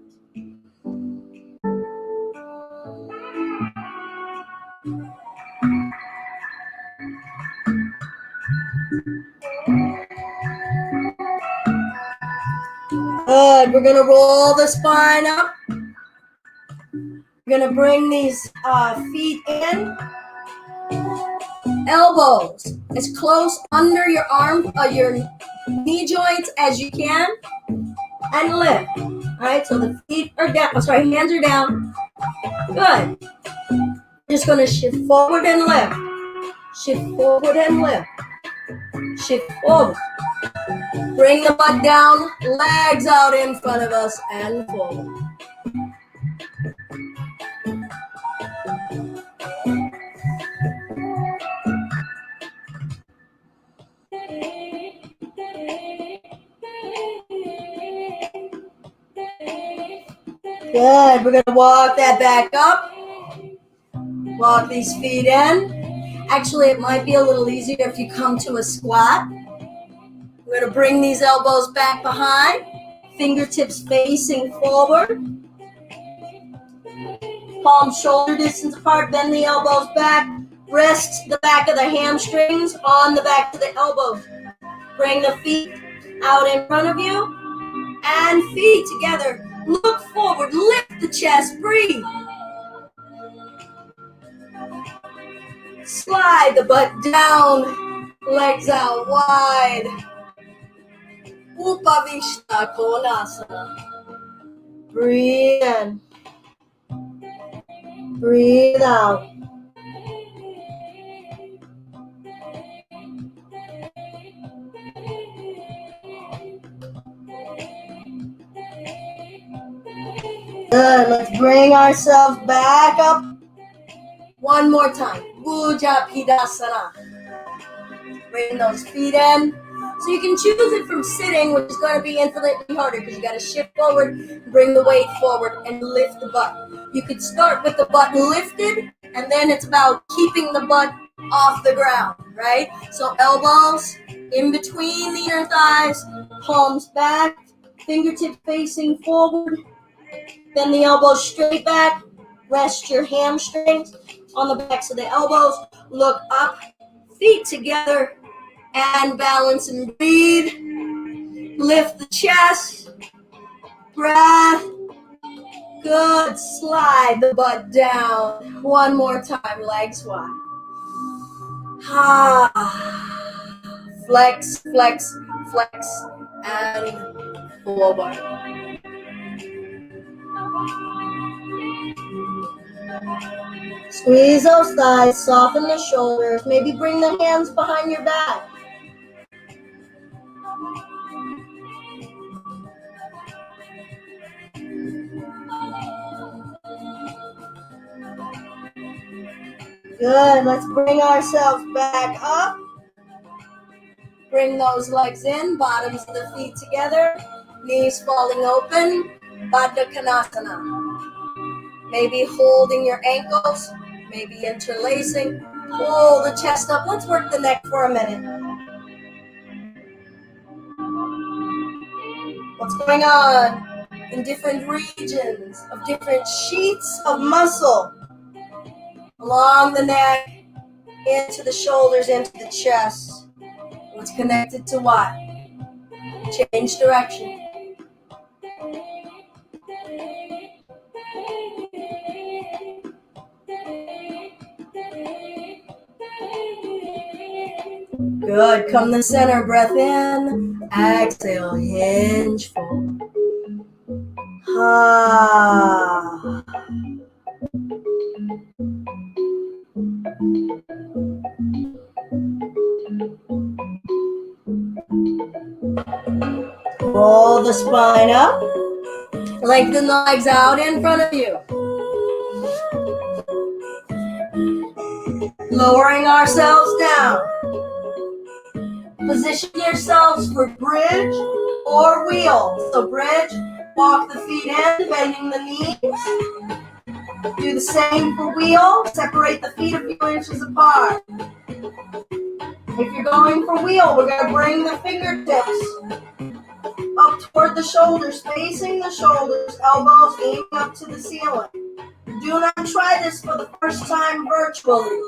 Good. We're going to roll the spine up. We're going to bring these feet in. Elbows as close under your your knee joints as you can. And lift. All right, so the feet are down. Hands are down. Good. Just going to shift forward and lift. Shift forward and lift. Shift forward. Bring the butt down, legs out in front of us, and forward. Good. We're going to walk that back up. Walk these feet in. Actually, it might be a little easier if you come to a squat. We're going to bring these elbows back behind. Fingertips facing forward. Palms shoulder distance apart. Bend the elbows back. Rest the back of the hamstrings on the back of the elbows. Bring the feet out in front of you. And feet together. Look forward. Lift the chest. Breathe. Slide the butt down. Legs out wide. Upavishta Konasana. Breathe in. Breathe out. Good. Let's bring ourselves back up. One more time. Bhujapidasana. Bring those feet in. So you can choose it from sitting, which is going to be infinitely harder because you got to shift forward, bring the weight forward, and lift the butt. You could start with the butt lifted, and then it's about keeping the butt off the ground, right? So elbows in between the inner thighs, palms back, fingertips facing forward, then the elbows straight back. Rest your hamstrings on the backs of the elbows. Look up, feet together, and balance and breathe. Lift the chest. Breath. Good. Slide the butt down. One more time. Legs wide. Flex, flex, flex, and forward. Squeeze those thighs, soften the shoulders, maybe bring the hands behind your back. Good, let's bring ourselves back up. Bring those legs in, bottoms of the feet together, knees falling open, Baddha Konasana. Maybe holding your ankles, maybe interlacing. Pull the chest up. Let's work the neck for a minute. What's going on in different regions of different sheets of muscle along the neck, into the shoulders, into the chest. What's connected to what? Change direction. Good. Come to center. Breath in. Exhale. Hinge forward. Roll the spine up. Lengthen the legs out in front of you. Lowering ourselves down. Position yourselves for bridge or wheel. So bridge, walk the feet in, bending the knees. Do the same for wheel. Separate the feet a few inches apart. If you're going for wheel, we're going to bring the fingertips up toward the shoulders, facing the shoulders, elbows aiming up to the ceiling. Do not try this for the first time virtually.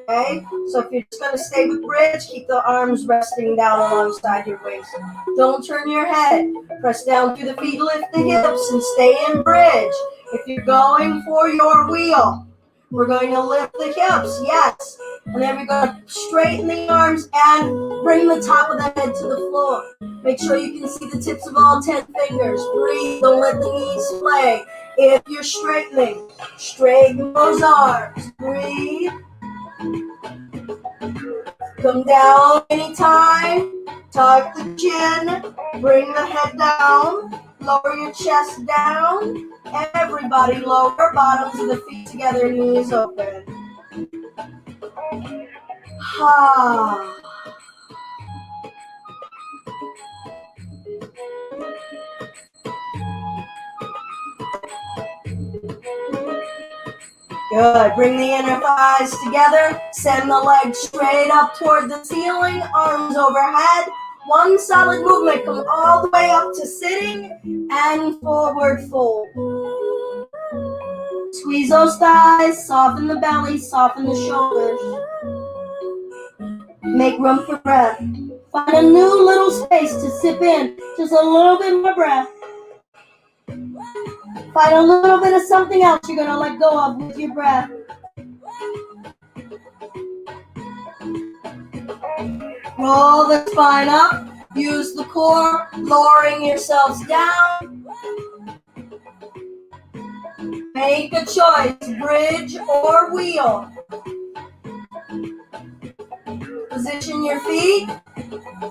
Okay? So if you're just going to stay with bridge, keep the arms resting down alongside your waist. Don't turn your head. Press down through the feet, lift the hips, and stay in bridge. If you're going for your wheel, we're going to lift the hips, yes. And then we're going to straighten the arms and bring the top of the head to the floor. Make sure you can see the tips of all 10 fingers. Breathe, don't let the knees splay. If you're straightening, straighten those arms. Breathe. Come down anytime. Tuck the chin. Bring the head down. Lower your chest down. Everybody lower. Bottoms of the feet together. Knees open. Good. Bring the inner thighs together. Send the legs straight up toward the ceiling. Arms overhead. One solid movement. Come all the way up to sitting and forward fold. Squeeze those thighs. Soften the belly. Soften the shoulders. Make room for breath. Find a new little space to sip in. Just a little bit more breath. Find a little bit of something else you're going to let go of with your breath. Roll the spine up. Use the core, lowering yourselves down. Make a choice, bridge or wheel. Position your feet.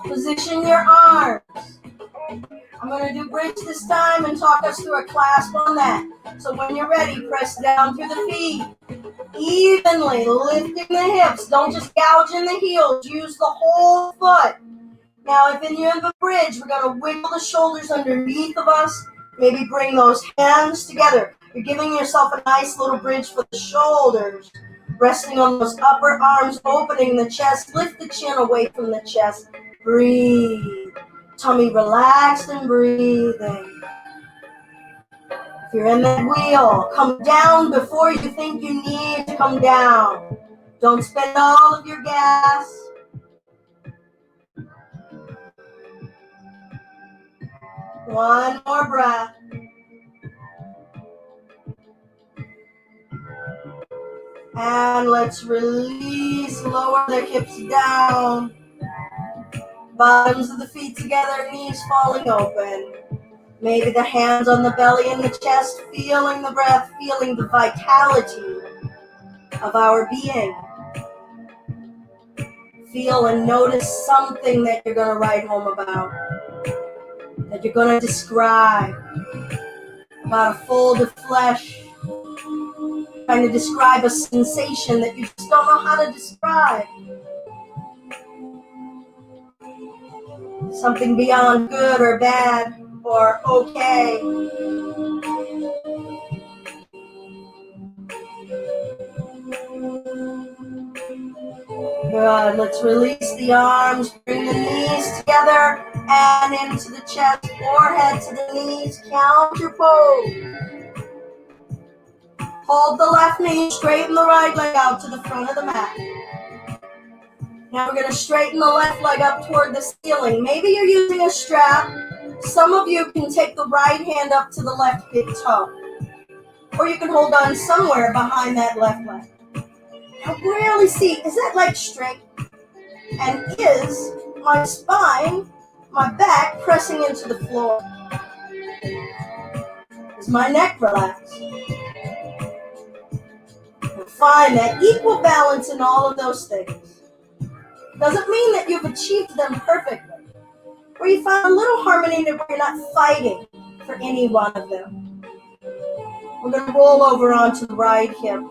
Position your arms. I'm going to do bridge this time and talk us through a clasp on that. So when you're ready, press down through the feet. Evenly lifting the hips. Don't just gouge in the heels. Use the whole foot. Now, if you're in the bridge, we're going to wiggle the shoulders underneath of us. Maybe bring those hands together. You're giving yourself a nice little bridge for the shoulders. Resting on those upper arms, opening the chest. Lift the chin away from the chest. Breathe. Tummy relaxed and breathing. If you're in that wheel, come down before you think you need to come down. Don't spend all of your gas. One more breath. And let's release, lower the hips down. Bottoms of the feet together, knees falling open. Maybe the hands on the belly and the chest, feeling the breath, feeling the vitality of our being. Feel and notice something that you're going to write home about, that you're going to describe, about a fold of flesh, trying to describe a sensation that you just don't know how to describe. Something beyond good or bad or okay. Good. Let's release the arms, bring the knees together and into the chest, forehead to the knees, counter pose. Hold the left knee, straighten the right leg out to the front of the mat. Now we're going to straighten the left leg up toward the ceiling. Maybe you're using a strap. Some of you can take the right hand up to the left big toe. Or you can hold on somewhere behind that left leg. Now really see, is that leg straight? And is my spine, my back pressing into the floor? Is my neck relaxed? And find that equal balance in all of those things. Doesn't mean that you've achieved them perfectly. Where you find a little harmony where you're not fighting for any one of them. We're going to roll over onto the right hip.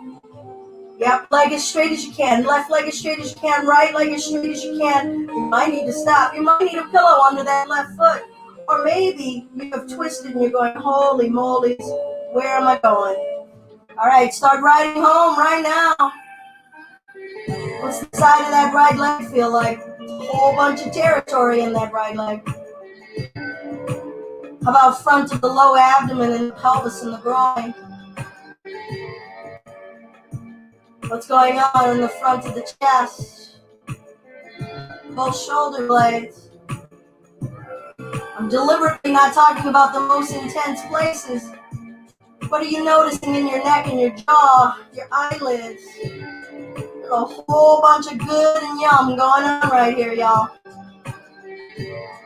Yep, leg as straight as you can. Left leg as straight as you can. Right leg as straight as you can. You might need to stop. You might need a pillow under that left foot. Or maybe you have twisted and you're going, holy moly, where am I going? All right, start riding home right now. What's the side of that right leg feel like? A whole bunch of territory in that right leg. How about front of the low abdomen and the pelvis and the groin? What's going on in the front of the chest? Both shoulder blades. I'm deliberately not talking about the most intense places. What are you noticing in your neck and your jaw, your eyelids? There's a whole bunch of good and yum going on right here, y'all.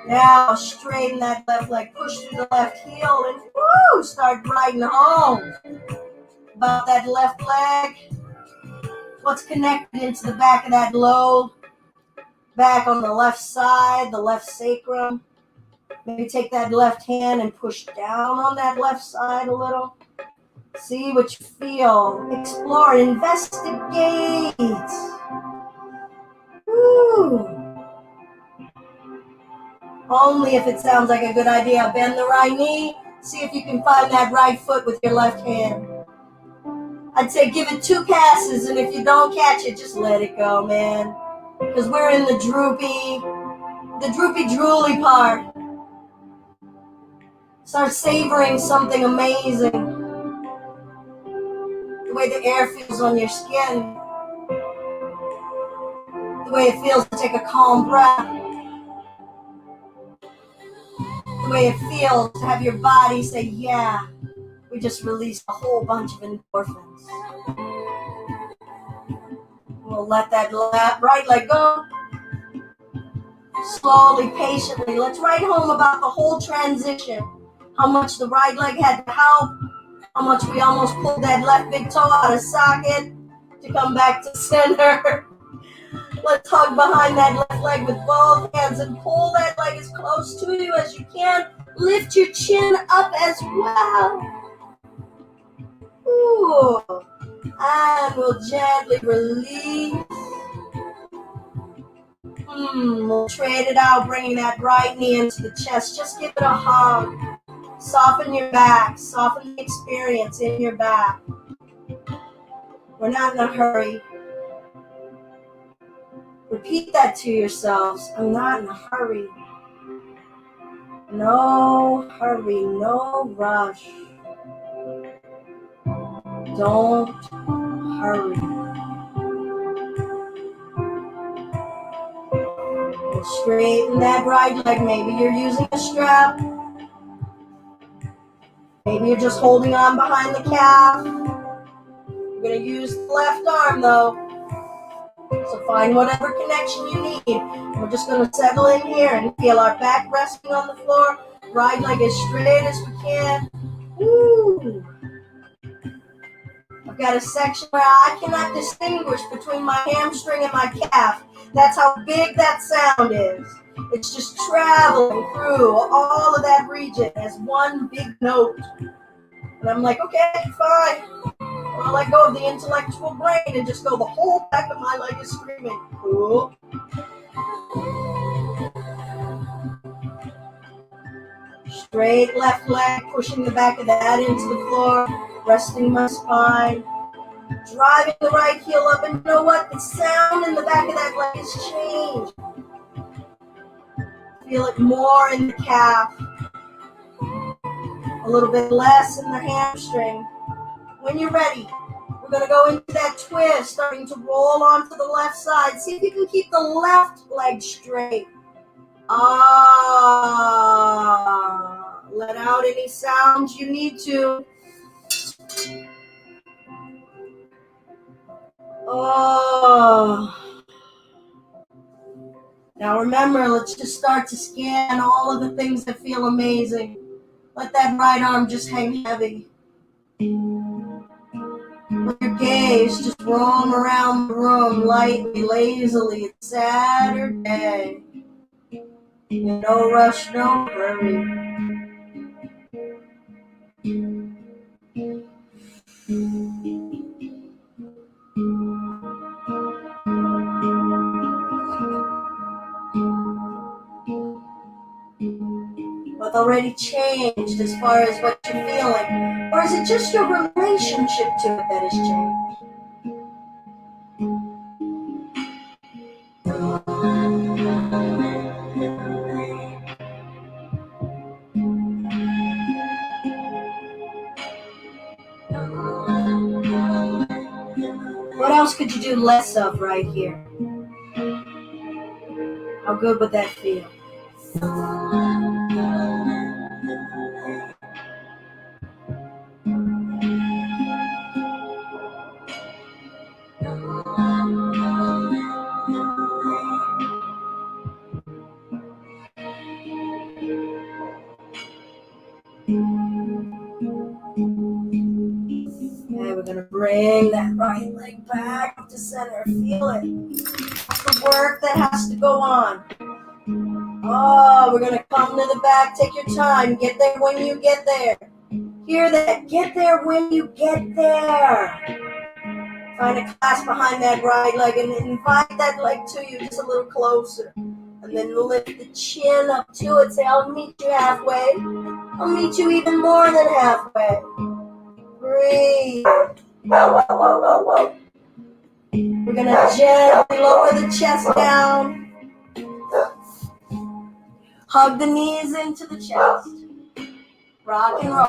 Now straighten that left leg, push through the left heel, and woo, start riding home. About that left leg. What's connected into the back of that lobe? Back on the left side, the left sacrum. Maybe take that left hand and push down on that left side a little. See what you feel. Explore, investigate. Woo. Only if it sounds like a good idea. Bend the right knee. See if you can find that right foot with your left hand. I'd say give it 2 passes, and if you don't catch it, just let it go, man. Because we're in the droopy, drooly part. Start savoring something amazing. The way the air feels on your skin. The way it feels to take a calm breath. The way it feels to have your body say, yeah, we just released a whole bunch of endorphins. We'll let that right leg go. Slowly, patiently. Let's write home about the whole transition. How much the right leg had to help. How much we almost pulled that left big toe out of socket to come back to center. Let's hug behind that left leg with both hands and pull that leg as close to you as you can. Lift your chin up as well. Ooh. And we'll gently release. We'll trade it out, bringing that right knee into the chest. Just give it a hug. Soften your back. Soften the experience in your back. We're not in a hurry. Repeat that to yourselves. I'm not in a hurry. No hurry, no rush. Don't hurry. And straighten that right leg. Maybe you're using a strap. Maybe you're just holding on behind the calf. You're going to use the left arm though. So find whatever connection you need. We're just going to settle in here and feel our back resting on the floor. right leg as straight as we can. Woo! I've got a section where I cannot distinguish between my hamstring and my calf. That's how big that sound is. It's just traveling through all of that region as one big note. And I'm like, okay, fine. I'll let go of the intellectual brain and just go, the whole back of my leg is screaming. Cool. Straight left leg, pushing the back of that into the floor, resting my spine, driving the right heel up, and you know what? The sound in the back of that leg has changed. Feel it more in the calf, a little bit less in the hamstring. When you're ready, we're going to go into that twist, starting to roll onto the left side. See if you can keep the left leg straight. Let out any sounds you need to. Now remember, let's just start to scan all of the things that feel amazing. Let that right arm just hang heavy. Let your gaze just roam around the room lightly, lazily. It's Saturday. No rush, no hurry. What's already changed as far as what you're feeling? Or is it just your relationship to it that has changed? What else could you do less of right here? How good would that feel? Okay, we're going to bring that right leg back up to center. Feel it. That's the work that has to go on. We're going to come to the back. Take your time. Get there when you get there. Hear that. Get there when you get there. Find a clasp behind that right leg and invite that leg to you just a little closer. And then lift the chin up to it. Say, I'll meet you halfway. I'll meet you even more than halfway. Breathe. We're going to gently lower the chest down. Hug the knees into the chest. Rock and roll.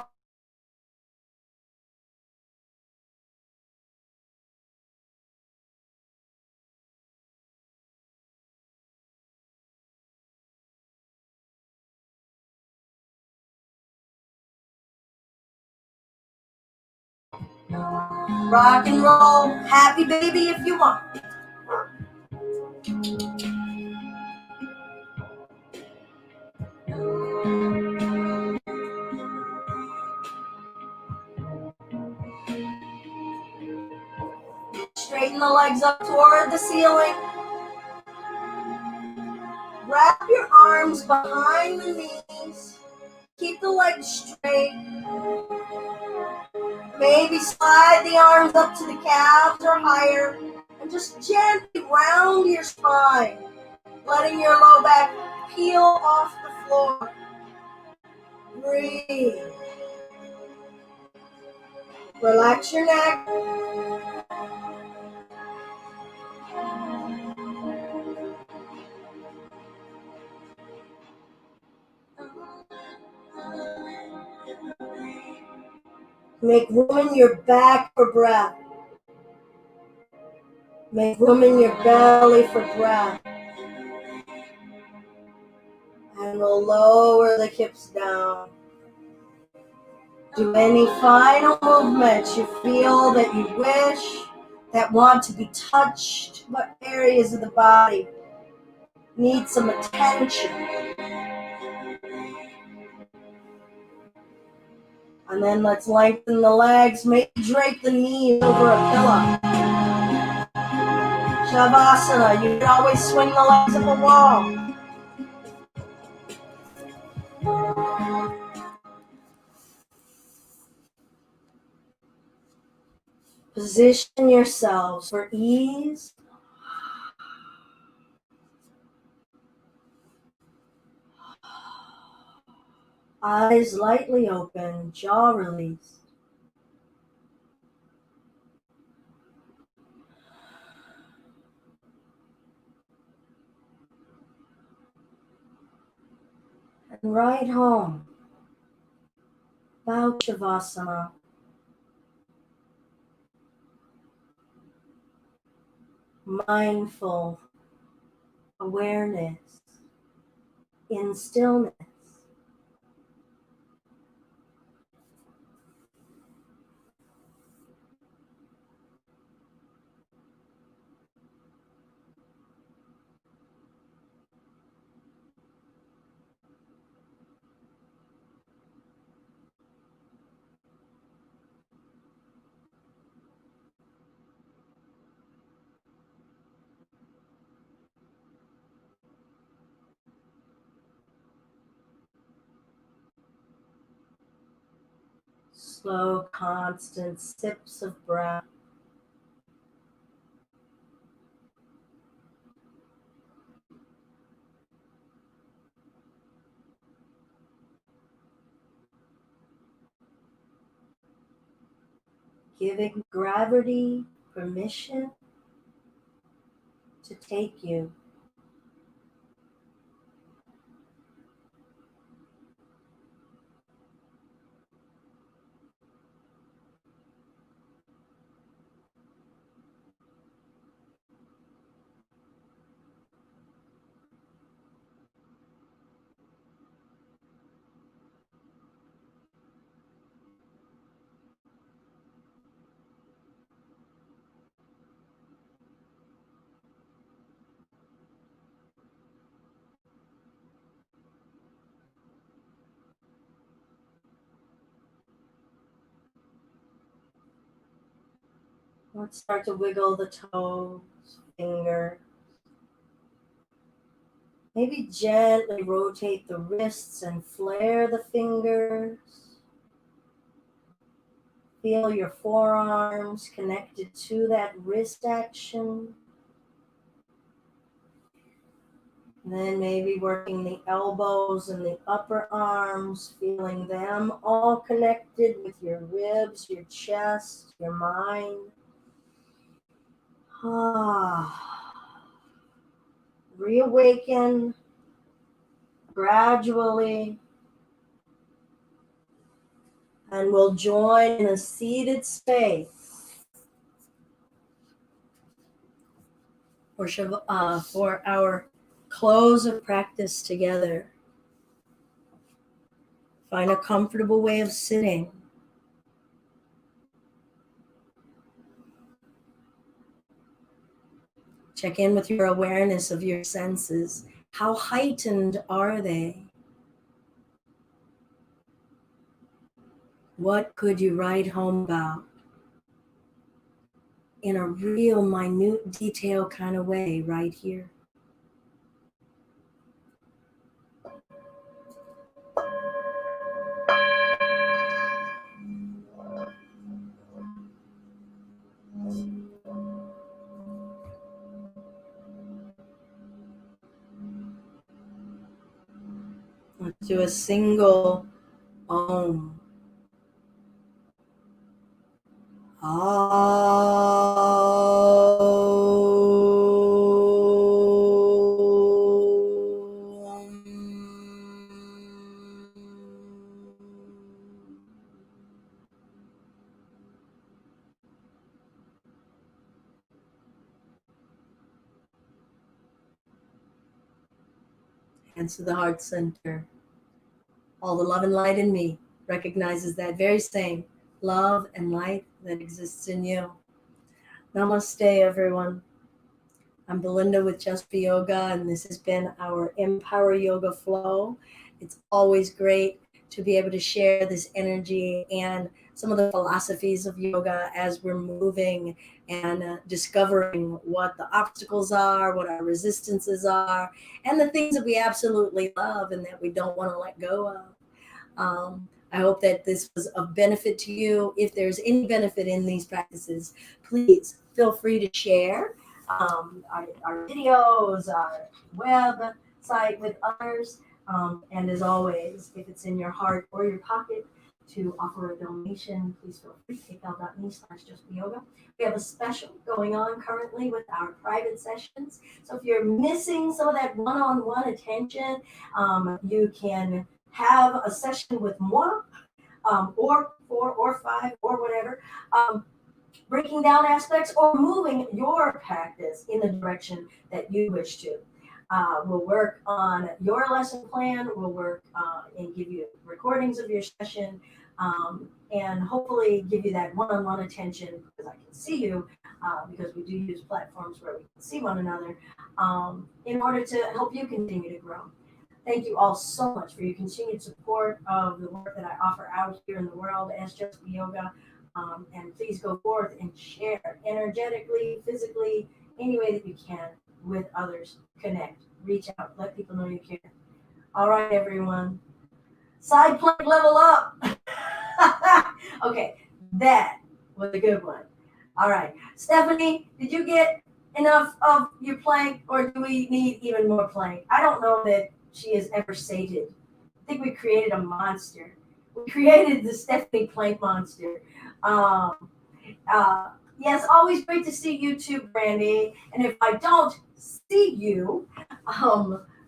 Rock and roll. Happy baby if you want. Straighten the legs up toward the ceiling. Wrap your arms behind the knees. Keep the legs straight. Maybe slide the arms up to the calves or higher. And just gently round your spine, letting your low back peel off the floor. Breathe. Relax your neck. Make room in your back for breath. Make room in your belly for breath. And we'll lower the hips down. Do any final movements you feel that you wish, that want to be touched. What areas of the body need some attention? And then let's lengthen the legs. Maybe drape the knees over a pillow. Shavasana. You can always swing the legs up a wall. Position yourselves for ease. Eyes lightly open, jaw released. And right home. Bow Shavasana. Mindful awareness in stillness. Slow, constant sips of breath. Giving gravity permission to take you. Let's start to wiggle the toes, fingers. Maybe gently rotate the wrists and flare the fingers. Feel your forearms connected to that wrist action. And then maybe working the elbows and the upper arms, feeling them all connected with your ribs, your chest, your mind. Reawaken gradually, and we'll join in a seated space for our close of practice together. Find a comfortable way of sitting. Check in with your awareness of your senses. How heightened are they? What could you write home about in a real minute detail kind of way right here? Let's do a single Om. Hands to the heart center. All the love and light in me recognizes that very same love and light that exists in you. Namaste, everyone. I'm Belinda with Just Be Yoga, and this has been our Empower Yoga Flow. It's always great to be able to share this energy and some of the philosophies of yoga as we're moving and discovering what the obstacles are, what our resistances are, and the things that we absolutely love and that we don't want to let go of. I hope that this was of benefit to you. If there's any benefit in these practices, please feel free to share our videos, our website with others. And as always, if it's in your heart or your pocket to offer a donation, please feel free to paypal.me/justyoga. We have a special going on currently with our private sessions. So if you're missing some of that one-on-one attention, you can have a session with moi, or 4 or 5 or whatever, breaking down aspects or moving your practice in the direction that you wish to. We'll work on your lesson plan. We'll work and give you recordings of your session, and hopefully give you that one-on-one attention because I can see you, because we do use platforms where we can see one another, in order to help you continue to grow. Thank you all so much for your continued support of the work that I offer out here in the world as Just Yoga. And please go forth and share energetically, physically, any way that you can with others. Connect, reach out, let people know you care. All right, everyone. Side plank level up. Okay, that was a good one. All right. Stephanie, did you get enough of your plank or do we need even more plank? I don't know that she is ever sated. I think we created a monster. We created the Stephanie Plank monster. Yes, always great to see you too, Brandy. And if I don't see you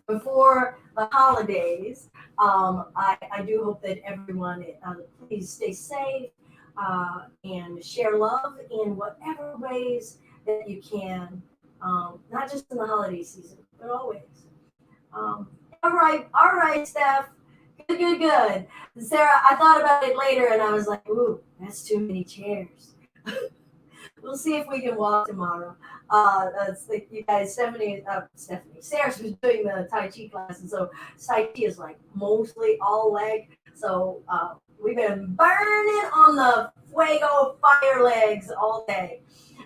before the holidays, I do hope that everyone please stay safe and share love in whatever ways that you can, not just in the holiday season, but always. All right, Steph. Good. Sarah, I thought about it later and I was like, ooh, that's too many chairs. We'll see if we can walk tomorrow. That's like you guys, Sarah's been doing the Tai Chi class, and so Tai Chi is like mostly all leg. So we've been burning on the fuego fire legs all day.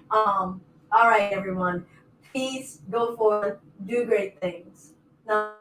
All right, everyone. Peace. Go forth. Do great things. Now.